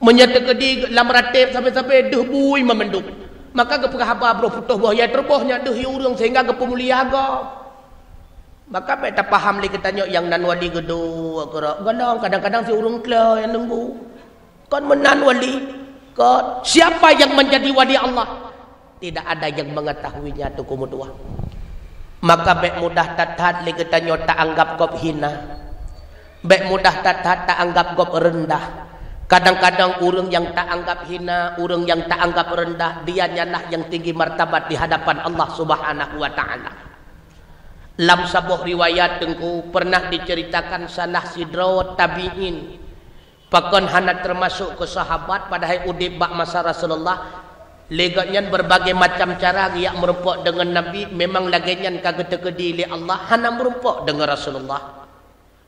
Menyata kedi lamratep sampai bui mandum. Maka kepegah apa bro putuh boh ya terbohnya hurung sehingga kepemulia gop. Maka bek tak paham li katanya yang nan wali gedo gadang kadang-kadang si urung klau yang nunggu. Kon menan wali siapa yang menjadi wali Allah? Tidak ada yang mengetahuinya tu kumutua. Maka baik mudah tatat li katanya tak anggap kau hina. Baik mudah tatat tak anggap kau rendah. Kadang-kadang orang yang tak anggap hina, orang yang tak anggap rendah, dia nyalah yang tinggi martabat di hadapan Allah Subhanahu wa taala. Dalam sebuah riwayat tengku pernah diceritakan salah sidra tabi'in. Pakon hana termasuk ke sahabat padahal udip bak masa Rasulullah leganya berbagai macam cara yang merupak dengan Nabi memang laganya kagetekedi li Allah hana merupak dengan Rasulullah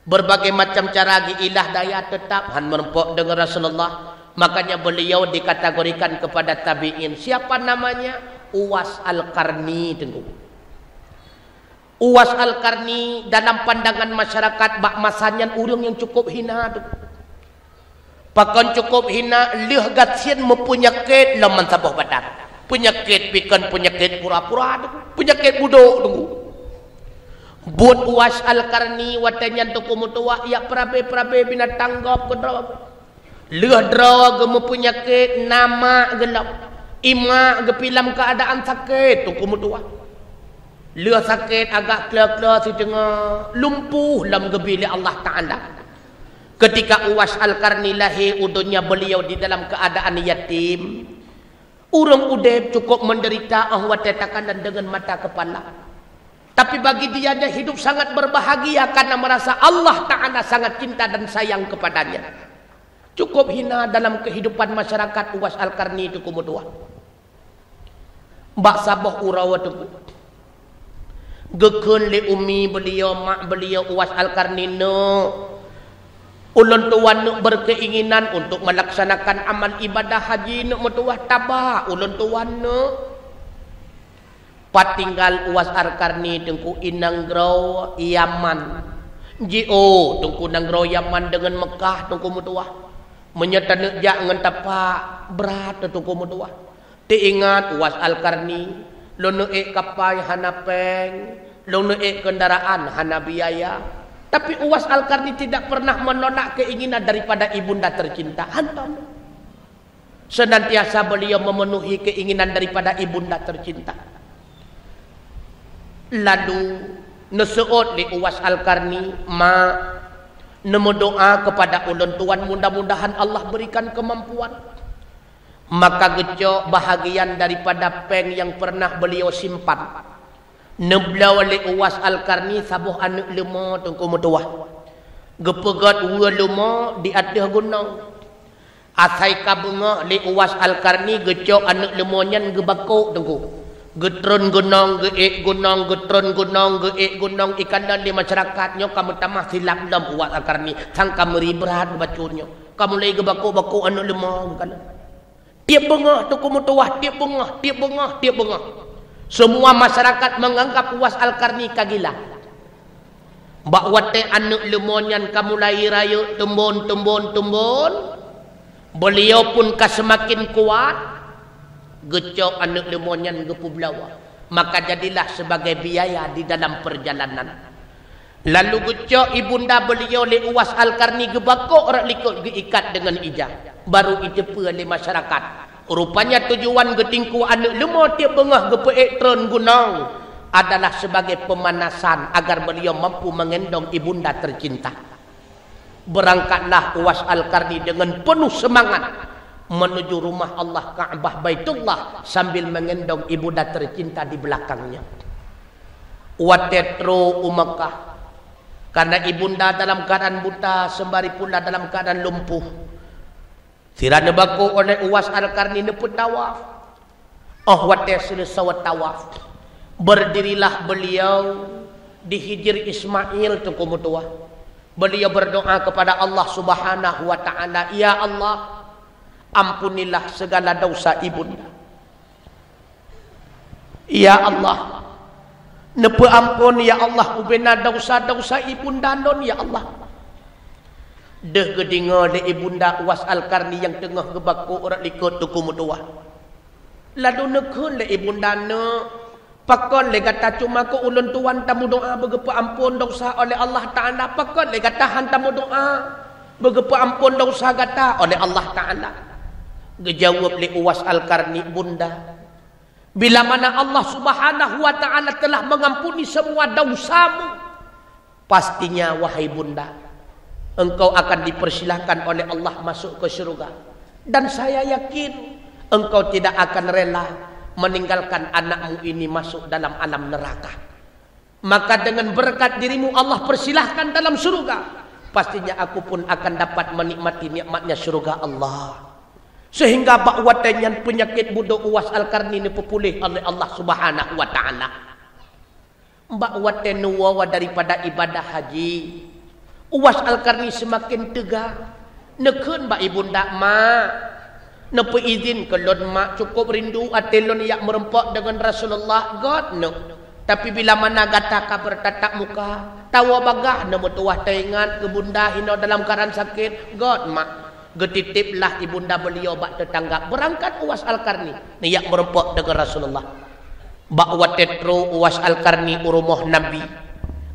berbagai macam cara ilah daya tetap han merupak dengan Rasulullah makanya beliau dikategorikan kepada tabi'in siapa namanya Uwas Al-Qarni tengku Uwas Al-Qarni dalam pandangan masyarakat bak masanya urang yang cukup hina tu Pakon cukup hina lih gatsian mempunyakit laman sabah badan. Penyakit pikan penyakit pura-pura penyakit budok tunggu. Buat Uwas Al-Qarni watanya tu kumutua ya prabe binatang gop kedraw. Lih draw ge mempunyakit nama gelap. Ima ge pilam keadaan sakit tu kumutua. Lih sakit agak kelar-kelar si tengah lumpuh lam gebili Allah Taala. Ketika Uwas Al-Qarni lahir udunya beliau di dalam keadaan yatim. Urang udep cukup menderita ahwat tekanan dengan mata kepala. Tapi bagi dia hidup sangat berbahagia karena merasa Allah Ta'ala sangat cinta dan sayang kepadanya. Cukup hina dalam kehidupan masyarakat Uwas Al-Qarni itu kumudua. Mbak Sabah Urawa itu. Gekun li umi beliau, mak beliau Uwas Al-Qarni no. Ulun tuan nuk berkeinginan untuk melaksanakan amal ibadah haji nuk metuah tabah ulun tuan nuk patinggal Uwas Al-Qarni tengku inanggrau Yaman jio tengku nanggrau Yaman dengan Mekah tengku metuah menyata nekjak ngan tapak berat tengku metuah diingat Uwas Al-Qarni lo ek kapai hana peng lo ek kendaraan hana biaya. Tapi Uwas Al-Qarni tidak pernah menolak keinginan daripada ibunda tercinta. Hantam. Senantiasa beliau memenuhi keinginan daripada ibunda tercinta. Lalu neseot li Uwais Al-Qarni, ma nemu doa kepada ulun tuan, mudah-mudahan Allah berikan kemampuan. Maka gecok bahagian daripada peng yang pernah beliau simpan. Neblau li Uwais Al-Qarni sabuh anak lema tengku mutuah. Gepegat ua lema di atas gunung. Asai kabunga li Uwais Al-Qarni gecok anak lemonyan gebakok tengku. Getron gunung, geek gunung, getron gunung, geek gunung. Ikan dan di masyarakatnya kamu tamah silap dalam Uwais Al-Qarni. Sang kamu berat bacurnya. Kamu lagi gebakok-bakok anak lemah bukan. Tiap bengah tengku mutuah, tiap bengah, tiap bengah, tiap bengah. Semua masyarakat menganggap Uwais Al-Qarni kagila. Mbak wate anak lemonyan kamu lahir raya tembon. Beliau pun semakin kuat. Gecok anak lemonyan gepu belawa. Maka jadilah sebagai biaya di dalam perjalanan. Lalu gecok ibunda beliau li Uwais Al-Qarni gebakok orang likut geikat dengan ijah. Baru itepe oleh masyarakat. Rupanya tujuan getingku anak lemah tiap bengah gepektron gunung adalah sebagai pemanasan agar beliau mampu mengendong ibunda tercinta. Berangkatlah Uwais Al-Qarni dengan penuh semangat menuju rumah Allah Ka'bah Baitullah sambil mengendong ibunda tercinta di belakangnya. Watetro Umakkah karena ibunda dalam keadaan buta sembari pula dalam keadaan lumpuh. Sirana bako oleh Uwais Al-Qarni neput tawaf. Wate selesai tawaf. Berdirilah beliau di Hijr Ismail tengku mutuah. Beliau berdoa kepada Allah Subhanahu wa taala, ya Allah, ampunilah segala dosa ibunda. Ya Allah, nepe ampun ya Allah ubena dosa-dosa ibunda non ya Allah. Deh gedinga le ibunda Uwais Al-Qarni yang tengah gebakok orang likut tuku mutuah. Lalu nekun le ibunda ne pakon le kata cuma ko ulun tuan tamu doa begepa ampun dosa oleh Allah Taala. Pakon le kata han tamu doa begepa ampun dosa kata oleh Allah Taala. Gejawab le Uwais Al-Qarni, bunda, bila mana Allah Subhanahu wa taala telah mengampuni semua dosamu, pastinya wahai bunda, engkau akan dipersilahkan oleh Allah masuk ke surga. Dan saya yakin engkau tidak akan rela meninggalkan anakmu ini masuk dalam alam neraka. Maka dengan berkat dirimu Allah persilahkan dalam surga. Pastinya aku pun akan dapat menikmati nikmatnya surga Allah. Sehingga bakwatanya penyakit budak Uwais Al-Qarni ini pulih oleh Allah Subhanahu wa taala. Bakwatnya nuwawa daripada ibadah haji. Uwais Al-Qarni semakin tegar. Nekun mbak ibunda mak. Nepe izin ke lon mak cukup rindu atelon yang merempak dengan Rasulullah. God no. Tapi bila mana gata ka bertatap muka, tawa bagah nemu tuah taingan ke bunda hino dalam keadaan sakit. God mak. Getitiplah ibunda beliau bak tetangga. Berangkat Uwais Al-Qarni yang merempak dengan Rasulullah. Bakwa tetro Uwais Al-Qarni urumuh Nabi.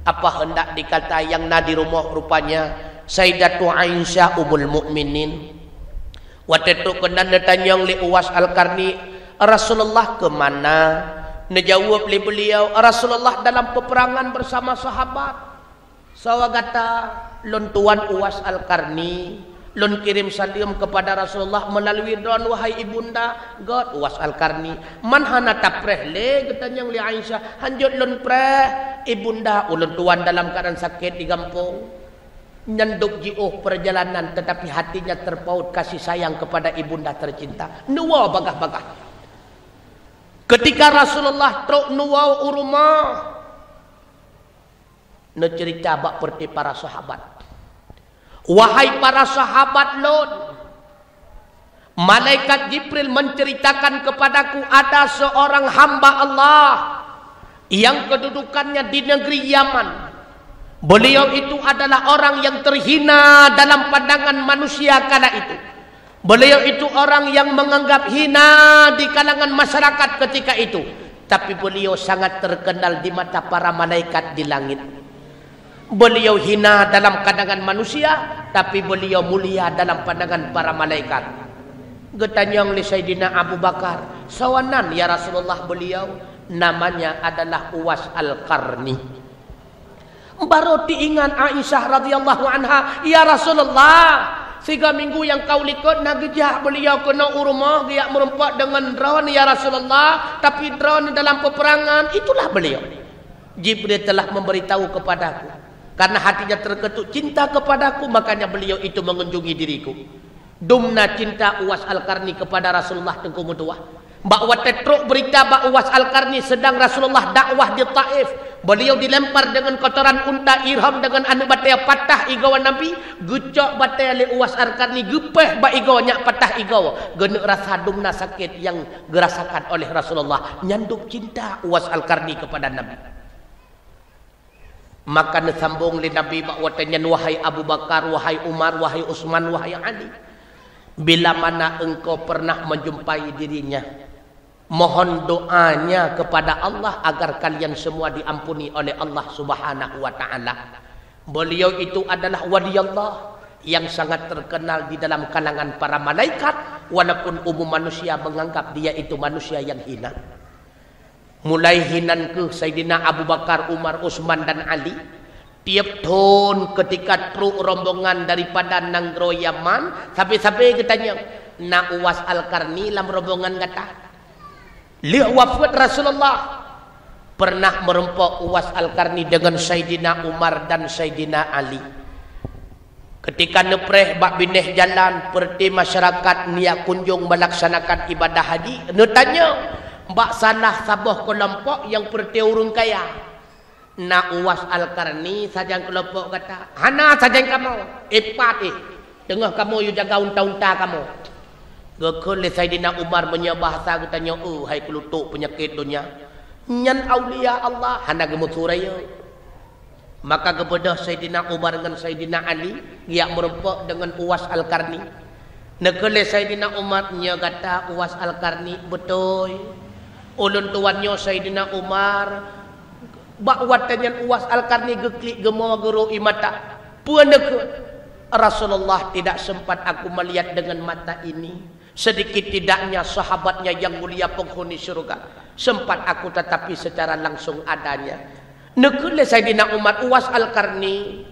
Apa hendak dikata yang na di rumah rupanya Sayyidatu Aisyah Ummul Mukminin. Waktu itu kena ditanya oleh Uwais Al-Qarni, Rasulullah ke mana? Dijawab oleh beliau, Rasulullah dalam peperangan bersama sahabat. Sawagata lon tuan Uwais Al-Qarni, lon kirim salam kepada Rasulullah melalui drone, wahai ibunda. God Uwais Al-Qarni, manhana tapreh le ketanya oleh Aisyah, hanjut lon preh ibunda ulun tuan dalam keadaan sakit di kampung. Nyanduk jiuh perjalanan tetapi hatinya terpaut kasih sayang kepada ibunda tercinta. Nuwa bagah-bagah. Ketika Rasulullah truk nuwa urumah, ne cerita bak perti para sahabat. Wahai para sahabat lon, malaikat Jibril menceritakan kepadaku ada seorang hamba Allah yang kedudukannya di negeri Yaman. Beliau itu adalah orang yang terhina dalam pandangan manusia kala itu. Beliau itu orang yang menganggap hina di kalangan masyarakat ketika itu. Tapi beliau sangat terkenal di mata para malaikat di langit. Beliau hina dalam pandangan manusia, tapi beliau mulia dalam pandangan para malaikat. Getanyang li Sayyidina Abu Bakar, sawanan ya Rasulullah beliau. namanya adalah Uwais Al-Qarni. Baru diingat Aisyah radhiyallahu anha, ya Rasulullah, 3 minggu yang kau likut nagijah beliau kena urmah, dia merempak dengan drone ya Rasulullah, tapi drone dalam peperangan itulah beliau. Jibril telah memberitahu kepadaku, karena hatinya terketuk cinta kepadaku, makanya beliau itu mengunjungi diriku. Dumna cinta Uwais Al-Qarni kepada Rasulullah tengku mutuah. Mbak Watetruk berita Mbak Uwais Al-Qarni sedang Rasulullah dakwah di Taif. Beliau dilempar dengan kotoran unta irham dengan anu bataya patah igawan Nabi. Gucok bataya li Uwais Al-Qarni gepeh ba igawanya patah igawa. Genek rasa dumna sakit yang gerasakan oleh Rasulullah. Nyanduk cinta Uwais Al-Qarni kepada Nabi. Maka sambung li Nabi Mbak Watenyan, wahai Abu Bakar, wahai Umar, wahai Utsman, wahai Ali, bila mana engkau pernah menjumpai dirinya, mohon doanya kepada Allah agar kalian semua diampuni oleh Allah Subhanahu wa taala. Beliau itu adalah wali Allah yang sangat terkenal di dalam kalangan para malaikat, walaupun umum manusia menganggap dia itu manusia yang hina. Mulai hinan ke Sayyidina Abu Bakar, Umar, Utsman dan Ali. Tiap tahun ketika truk rombongan daripada Nanggro Yaman, sampai-sampai katanya, na Uwais Al-Qarni dalam rombongan kata, lihat wafat Rasulullah, pernah merempok Uwais Al-Qarni dengan Sayyidina Umar dan Sayyidina Ali. Ketika nepreh bak bineh jalan, perti masyarakat niat kunjung melaksanakan ibadah haji, netanya, mbak sanah sabuh kelompok yang perti urung kaya. Na Uwais Al-Qarni saja kelompok kata, hana saja kamu, tengah kamu you jaga unta-unta kamu. Gekul Sayyidina Umar bahasa katanya, hai kelutuk penyakit dunia, nyan aulia Allah, hana gemut suraya. Maka kepada Sayyidina Umar dengan Sayyidina Ali, dia merempok dengan Uwais Al-Qarni. Nekele Sayyidina Umar kata Uwais Al-Qarni, betul. Ulun tuannya Sayyidina Umar, bakwatannya Uwais Al-Qarni geklik gemau guru imata. Puaneke Rasulullah tidak sempat aku melihat dengan mata ini. Sedikit tidaknya sahabatnya yang mulia penghuni surga sempat aku tetapi secara langsung adanya. Nekele Sayyidina Umar, Uwais Al-Qarni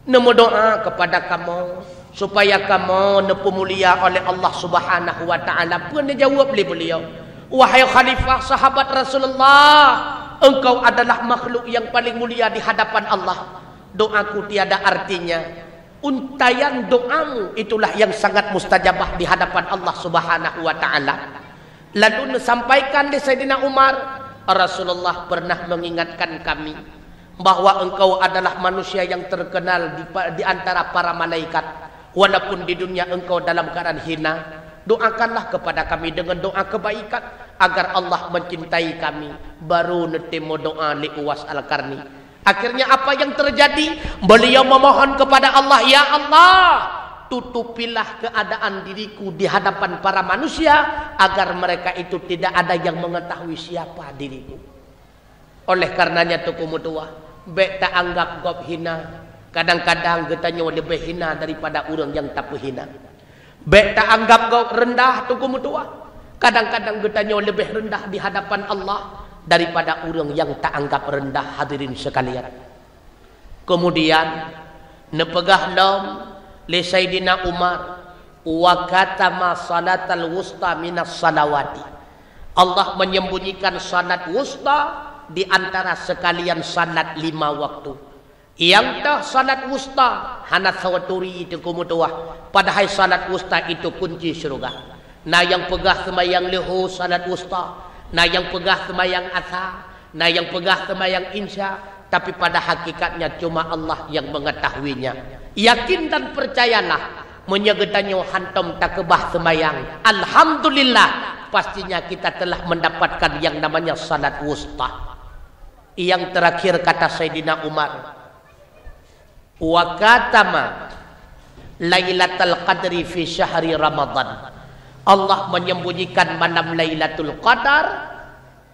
nemu doa kepada kamu supaya kamu nepu mulia oleh Allah Subhanahu wa taala. Pun dia jawab beliau, wahai khalifah sahabat Rasulullah, engkau adalah makhluk yang paling mulia di hadapan Allah. Doaku tiada artinya. Untayan doamu itulah yang sangat mustajabah di hadapan Allah Subhanahu wa taala. Lalu disampaikan di Sayyidina Umar, Rasulullah pernah mengingatkan kami bahwa engkau adalah manusia yang terkenal di antara para malaikat. Walaupun di dunia engkau dalam keadaan hina, doakanlah kepada kami dengan doa kebaikan agar Allah mencintai kami. Baru netemo doa li Uwais Al-Qarni. Akhirnya apa yang terjadi? Beliau memohon kepada Allah, ya Allah, tutupilah keadaan diriku di hadapan para manusia agar mereka itu tidak ada yang mengetahui siapa diriku. Oleh karenanya tuku mutua, bek tak anggap gop hina. Kadang-kadang getanya lebih hina daripada orang yang tak hina. Bek tak anggap gop rendah tuku mutua. Kadang-kadang getanya lebih rendah di hadapan Allah daripada orang yang tak anggap rendah, hadirin sekalian. Kemudian nepegah lom li Sayyidina Umar, wa katama salatal wusta minas salawati. Allah menyembunyikan salat wusta di antara sekalian salat 5 waktu. Yang dah salat wusta hanat sawaturi itu kumutuah, padahal salat wusta itu kunci surga. Nah yang pegah sembahyang lehu salat wusta, nah yang pegah sembahyang asar, nah yang pegah sembahyang insya, tapi pada hakikatnya cuma Allah yang mengetahuinya. Yakin dan percayalah, menyegetannya hantam tak kebah sembahyang, alhamdulillah, pastinya kita telah mendapatkan yang namanya salat wusta. Yang terakhir kata Sayyidina Umar, wa katama lailatul qadri fi syahri Ramadan. Allah menyembunyikan malam Lailatul Qadar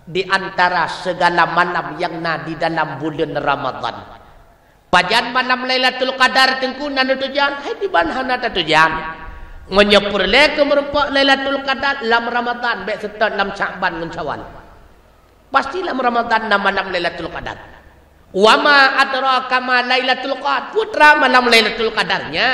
di antara segala malam yang di dalam bulan Ramadan. Pajan malam Lailatul Qadar tengku nanu tujan, hai di banhana tujan. Menyepurle ke merempak Lailatul Qadar lam Ramadan, baik serta lam Sya'ban dan Syawal. Pastilah Ramadan na malam Lailatul Qadar. Wa ma adraka ma Lailatul Qadar. Putra malam Lailatul Qadarnya.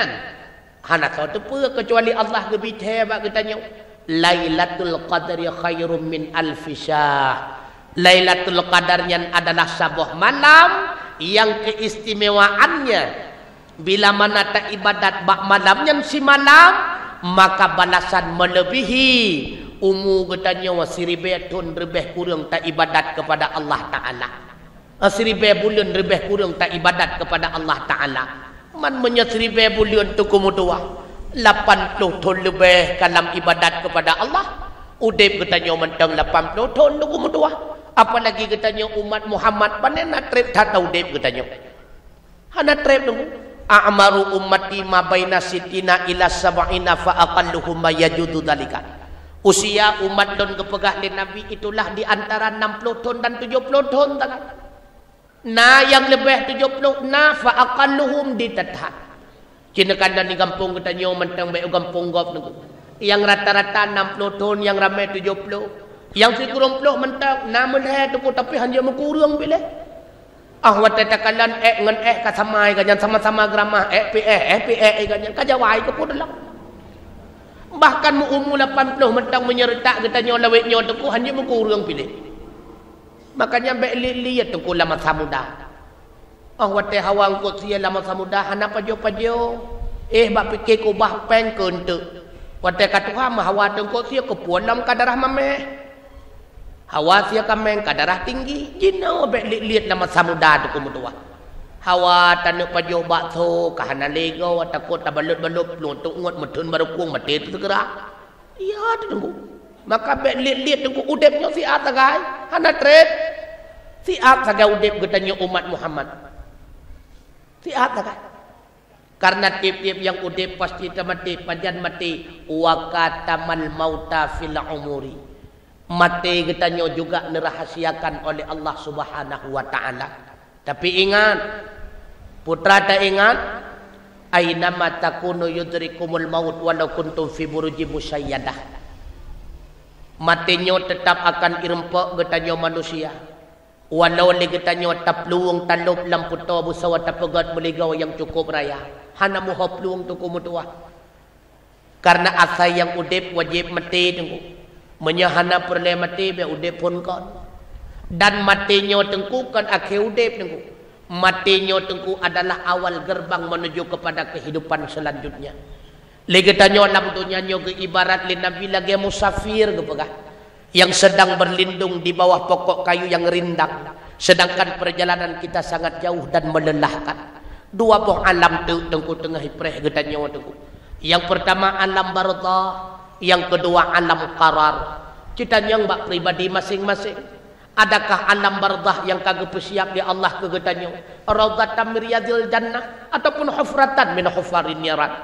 Hana tahu tu kecuali Allah gebite bak katanya. Lailatul Qadri khairum min alfi syahr. Lailatul Qadarnya adalah sebuah malam yang keistimewaannya bila mana tak ibadat bak malamnya si malam maka balasan melebihi katanya wasiribe tun lebih kurang tak ibadat kepada Allah Ta'ala. Seribe bulan lebih kurang tak ibadat kepada Allah Ta'ala. Man menyeribe bulan tu kumudua 80 tahun lebih kalam ibadat kepada Allah. Udip katanya mentang 80 tahun tu kumudua. Apalagi katanya umat Muhammad panena trip tak tahu udip katanya. Hana trip nunggu. A'maru ummati ma baina sitina ila sab'ina fa aqalluhum ma yajudu dalika. Usia umat don kepegah di Nabi itulah di antara 60 tahun dan 70 tahun tangan. Nah yang lebih 70 na fa aqalluhum ditathat. Cina kanda ni kampung katanya mentang baik kampung gop nunggu. Yang rata-rata 60 tahun yang ramai 70. Yang 90 mentang namun tu tapi hanya kurang bila. Wata takalan ngan kasamai ganyan sama-sama grama PE ganyan kajawai ke pun dalam. Bahkan mu umur 80 mentang menyertak katanya lawetnya tu hanya kurang pilih. Makanya baik lihat tu lama samuda. Wata hawang ko sia lama samuda hana pajo-pajo. Bak fikir ko bah peng kentu. Wata katuha mah hawa tu ko sia ke pualam kadarah mameh. Hawa sia kameng kadarah tinggi jina be lihat nama samuda tu kumudua. Hawa tanuk pajo bakso kahana lego takut tabalut-balut peluntuk ngot metun barukung mati tu segera. Iya tu tunggu. Maka be lihat tunggu udepnya si atagai hana trade. Si atagai udep getanya umat Muhammad. Si atagai. Karena tiap-tiap yang udep pasti mati panjan mati wa katamal mauta fil umuri. Mati katanya juga dirahasiakan oleh Allah Subhanahu wa Ta'ala. Tapi ingat, putra tak ingat, aynama takunu yudrikumul maut walau kuntum fi burujin musayyadah. Matinya tetap akan irempak katanya manusia. Walau le katanya tapluung talup lampu tabu sawa tapegat meligau yang cukup raya. Hana muha peluang tu kumutua. Karena asal yang udip wajib mati tunggu. Menyahana perle mati be udip pun kon. Dan matinya tengku kan akhir udip tengku. Matinya tengku adalah awal gerbang menuju kepada kehidupan selanjutnya. Lagi tanya dalam dunia nyoga ibarat li Nabi lagi musafir kepegah yang sedang berlindung di bawah pokok kayu yang rindang. Sedangkan perjalanan kita sangat jauh dan melelahkan. Dua buah alam tu tengku tengah ipreh getanya tengku. Yang pertama alam barzah. Yang kedua alam qarar. Kita yang bak pribadi masing-masing. Adakah alam barzah yang kagak bersiap di Allah kegetanya? Raudhatan min riyadil jannah ataupun hufratan min hufarin niran.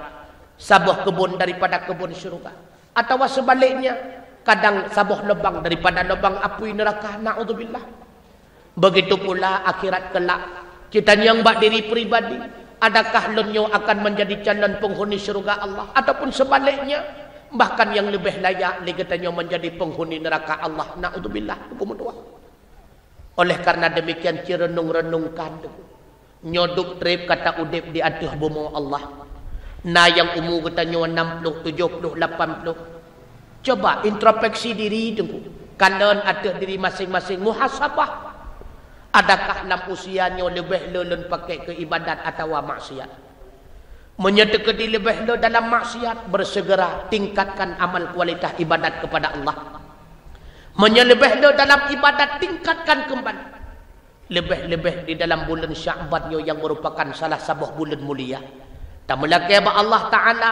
Sebuah kebun daripada kebun syurga. Atau sebaliknya, kadang sebuah lubang daripada lubang api neraka. Na'udzubillah. Begitu pula akhirat kelak. Kita yang bak diri pribadi. Adakah lenyo akan menjadi calon penghuni syurga Allah ataupun sebaliknya? Bahkan yang lebih layak katanya menjadi penghuni neraka Allah. Na'udzubillah. Hukum dua. Oleh karena demikian renung-renungkan nyodup trip kata udip di atas bumi Allah. Nah yang umur katanya 60, 70, 80. Coba introspeksi diri tunggu. Kalian ada diri masing-masing muhasabah. Adakah dalam usianya lebih lelun pakai keibadat atau maksiat? Menyedekati lebih dalam maksiat, bersegera tingkatkan amal kualitas ibadat kepada Allah. Menyelebih dalam ibadat, tingkatkan kembali. Lebih-lebih di dalam bulan Sya'ban yang merupakan salah sebuah bulan mulia. Tamlaki Allah Ta'ala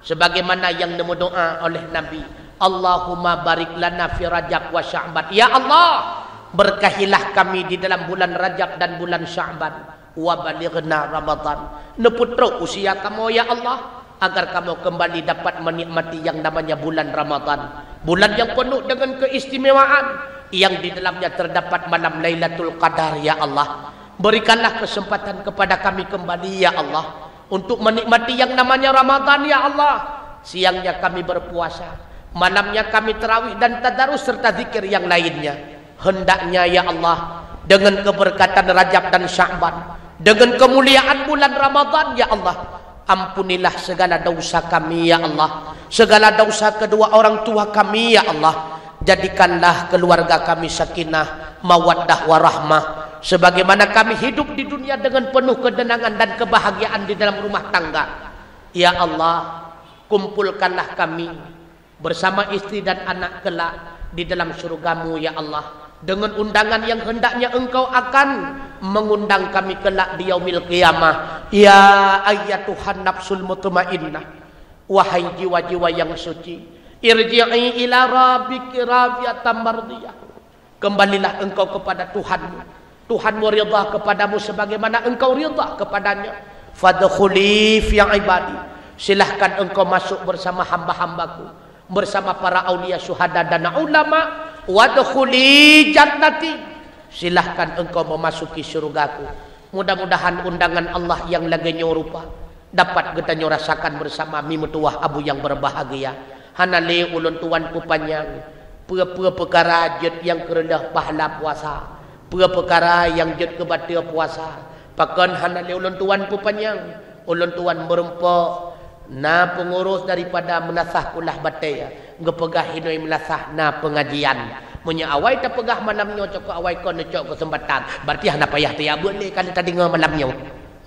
sebagaimana yang nemu doa oleh Nabi. Allahumma barik lana fi Rajab wa Sya'ban. Ya Allah, berkahilah kami di dalam bulan Rajab dan bulan Sya'ban. Wa balighna Ramadan. Neputra usia kamu ya Allah agar kamu kembali dapat menikmati yang namanya bulan Ramadan. Bulan yang penuh dengan keistimewaan yang di dalamnya terdapat malam Lailatul Qadar ya Allah. Berikanlah kesempatan kepada kami kembali ya Allah untuk menikmati yang namanya Ramadan ya Allah. Siangnya kami berpuasa, malamnya kami tarawih dan tadarus serta zikir yang lainnya. hendaknya ya Allah dengan keberkatan Rajab dan Sya'ban, dengan kemuliaan bulan Ramadan ya Allah, ampunilah segala dosa kami ya Allah, segala dosa kedua orang tua kami ya Allah. Jadikanlah keluarga kami sakinah, mawaddah warahmah, sebagaimana kami hidup di dunia dengan penuh ketenangan dan kebahagiaan di dalam rumah tangga. Ya Allah, kumpulkanlah kami bersama istri dan anak kelak di dalam surgamu ya Allah, dengan undangan yang hendaknya Engkau akan mengundang kami kelak di yaumil qiyamah. Ya ayyatuhan nafsul mutmainnah, wahai jiwa-jiwa yang suci, irji'i ila rabbiki radiyatan mardiyah, kembalilah engkau kepada Tuhanmu. Tuhanmu ridha kepadamu sebagaimana engkau ridha kepadanya. Fadkhuli fi ibadi, silahkan engkau masuk bersama hamba-hambaku, bersama para aulia, syuhada dan ulama. Wadkhuli jannati, silahkan engkau memasuki surgaku. Mudah-mudahan undangan Allah yang lagi nyorupa dapat kita rasakan bersama mimutuah abu yang berbahagia. Hanale ulun tuan pupanyang, pura-pura perkara jet yang kerendah pahala puasa, pura perkara yang jet kebatia puasa. Pakan hanale ulun tuan pupanyang, ulun tuan merempok na pengurus daripada menasah kulah bataya, ngepegah hinoi melasah na pengajian. Munya awai tak pegah malamnya cok awai kon cok kesempatan. Berarti hana payah tiap boleh kan tadi ngau malamnya.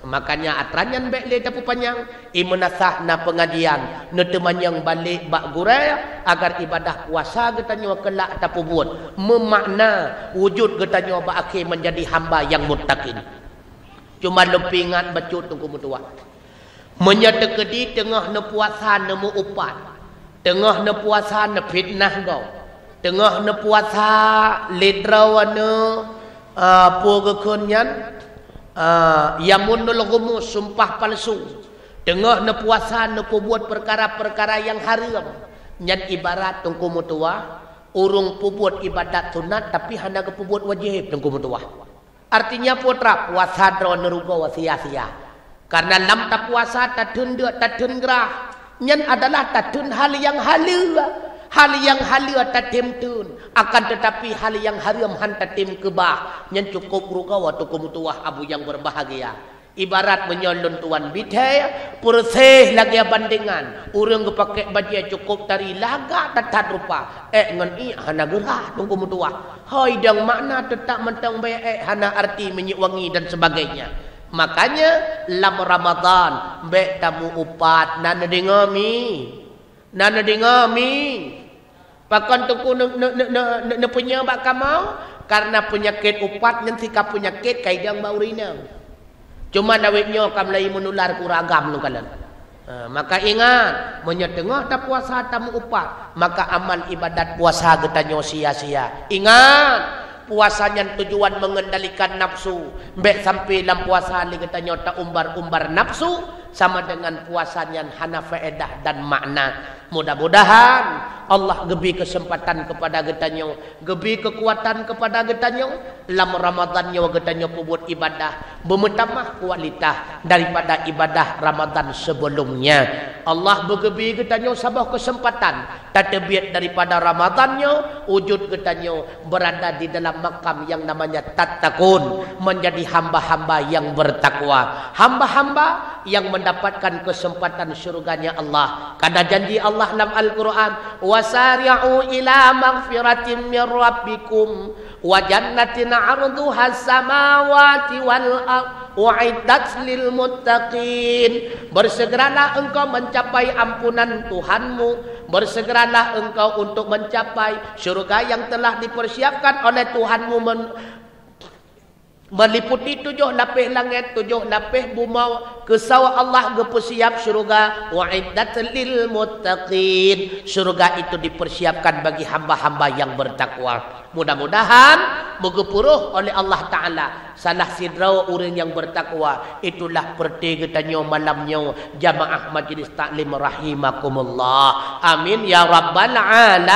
Makanya atranyan baik le tapu panjang imenasah na pengajian netemanyang balik bak gurai agar ibadah puasa getanyo kelak tapu buat memakna wujud getanyo bak akhir menjadi hamba yang muttaqin. Cuma lepingat bacut tunggu mutua menyata kedi tengah ne puasa nemu upat, tengah ne puasa ne fitnah kau, tengah ne puasa ledrawana pogekunyan yamunul gumus, sumpah palsu, tengah ne puasa ne buat perkara-perkara yang haram. Nyan ibarat tungku mutua urung pubuat ibadat sunat tapi hanya ke pubuat wajib tungku mutua. Artinya putra puasa dro neruga wasia-sia. Karena lam tak puasa tatun dia tatun gerah. Nyan adalah tatun hal yang halal. Hal yang halal tatim tun, akan tetapi hal yang haram han tatim kebah. Nyan cukup ruga waktu kemutuah abu yang berbahagia. Ibarat menyolon tuan bidai, persih lagi bandingan. Orang kepakai baju cukup tari laga tatat rupa. Ngan hana gerah tunggu mutuah. Hai dang makna tetap mentang baik hana arti menyiwangi dan sebagainya. Makanya lam Ramadan baik tamu upat nana dengami. Nana dengami. Pakan tuku ne punya bak kamau karena penyakit upat nanti ka penyakit kaidang baurina. Cuma dawitnya kam lai menular kuragam lu kalan. Maka ingat menyetengah tak puasa tamu upat, maka amal ibadat puasa getanyo sia-sia. Ingat puasanya tujuan mengendalikan nafsu. Mbek sampai dalam puasa li getanyo tak umbar-umbar nafsu sama dengan puasanya hana faedah dan makna. Mudah-mudahan Allah gebi kesempatan kepada getanyo, gebi kekuatan kepada getanyo. Lam Ramadan nyawa getanyo pubut ibadah bertambah kualitas daripada ibadah Ramadan sebelumnya. Allah bergebi getanyo sabah kesempatan tatebiat daripada Ramadannya wujud getanyo berada di dalam makam yang namanya tattaqun, menjadi hamba-hamba yang bertakwa, hamba-hamba yang mendapatkan kesempatan surganya Allah. Karena janji Allah dalam Al-Quran, wasari'u ila maghfiratin min rabbikum wa jannatin 'arduha as-samawati wal ardh u'iddat lil muttaqin. Bersegeralah engkau mencapai ampunan Tuhanmu, bersegeralah engkau untuk mencapai surga yang telah dipersiapkan oleh Tuhanmu, meliputi 7 lapis langit, 7 lapis bumi. Kesau Allah berpersiap surga wa'iddat lil muttaqin. Surga itu dipersiapkan bagi hamba-hamba yang bertakwa. Mudah-mudahan bergepuruh oleh Allah Ta'ala salah sidraw orang yang bertakwa. Itulah pertigatannya malamnya jamaah majlis taklim rahimakumullah. Amin ya rabbal alamin.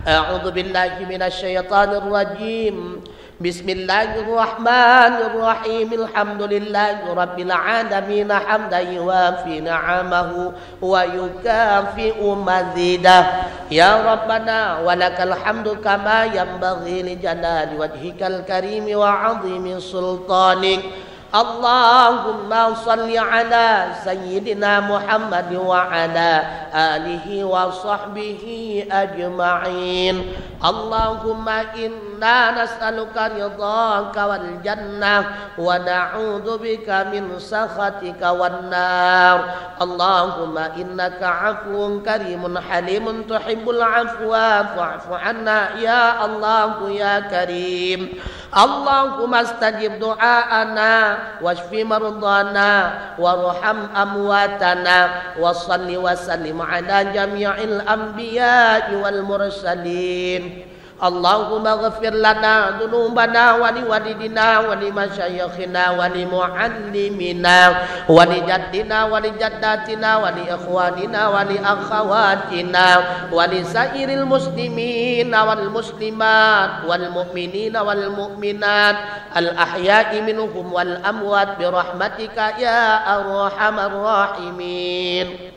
A'udzu billahi minasyaitonir rajim. Bismillahirrahmanirrahim. Alhamdulillahirabbil alamin hamdan yuwafi ni'amahu wa yukafi'u mazidah. Ya Rabbana walakal hamdu kama yanbaghi li jalali wajhikal karimi wa 'azimi sultanik. Allahumma salli ala sayyidina Muhammad wa ala alihi wa sahbihi ajma'in. Allahumma inna nas'aluka ridhaka wal jannah wa na'udzu bika min sakhatika wan nar. Allahumma innaka 'afuwun karimun halimun tuhibbul 'afwa fa'fu 'anna ya Allah ya Karim. Allahumma astajib du'aana washfi mardana warham amwatana wa salli wa sallim ala jami'il anbiya'i wal mursalin. Allahumma ghafir lana dhunubana wa liwalidina wa limasyayikhina wa limuallimina wa lijaddina wa lijaddatina wa liikhwanina wa liakhawatina wa lisairil muslimina wal muslimat wal mu'minina wal mu'minat al ahya'i minhum wal amwat birahmatika ya arhamar rahimin.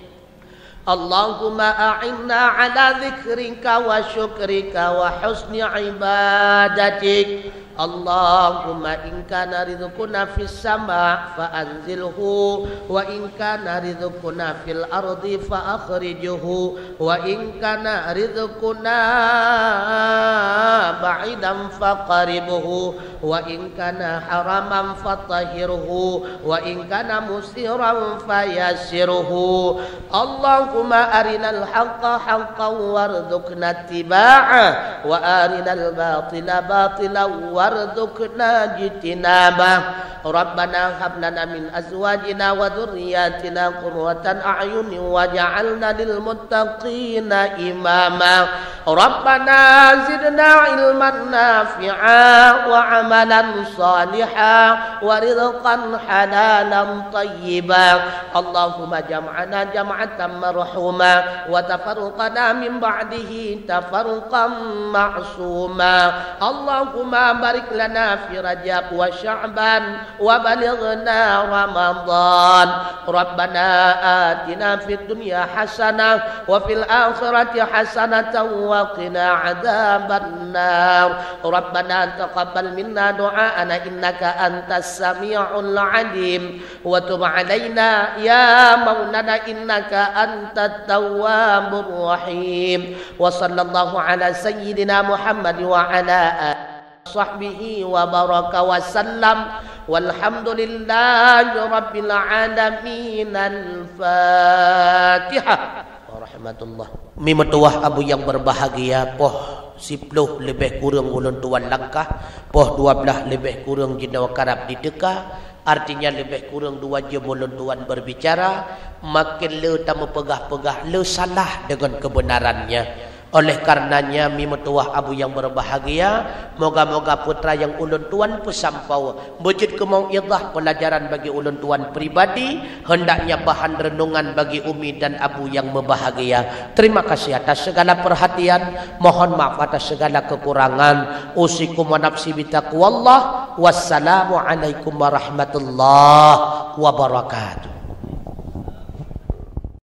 Allahumma a'inna ala dzikrika wa syukrika wa husni ibadatik. Allahumma in kana rizquna fis sama' fa anzilhu wa in kana rizquna fil ardi fa akhrijhu wa in kana rizquna ba'idan fa qaribhu wa in kana haraman fatahhirhu wa in kana musiran fayassirhu. Allahumma arinal haqqa haqqan warzuqna ittiba'ah wa arinal batila batilan warzuqna ijtinabah. Rabbana hab lana min azwajina wa dhurriyyatina qurratan a'yunin waj'alna lil muttaqina imama. Rabbana zidna ilman nafi'a wa amalan salihan wa rizqan halalan tayyiban. Allahumma jam'ana jam'atan marhuma wa tafarraqana min ba'dihi tafarruqan ma'suma. Allahumma barik lana fi Rajab wa Sya'ban wa balighna Ramadan. Rabbana atina fid dunya hasanah wa fil akhirati hasanatan wa qina adzaban nar. Rabbana taqabbal minna du'aana innaka antas sami'ul 'alim wa tub 'alaina ya maulana innaka antat tawwabur rahim. Wa sallallahu ala sayyidina Muhammad wa ala sahbihi wa baraka wa sallam walhamdulillahi rabbil alamin. Al-Fatihah. Warahmatullah. Mimatuah abu yang berbahagia, poh 10 lebih kurang ulun tuan langkah, poh 12 lebih kurang jendawa karab di deka. Artinya lebih kurang 2 jam ulun tuan berbicara. Makin le tamu pegah-pegah le salah dengan kebenarannya. Oleh karenanya mimatuah abu yang berbahagia, moga-moga putra yang ulun tuan pesampau wujud kemau'idah pelajaran bagi ulun tuan pribadi, hendaknya bahan renungan bagi umi dan abu yang berbahagia. Terima kasih atas segala perhatian, mohon maaf atas segala kekurangan. Usikum wa nafsi bitaqwallah. Wassalamualaikum warahmatullahi wabarakatuh.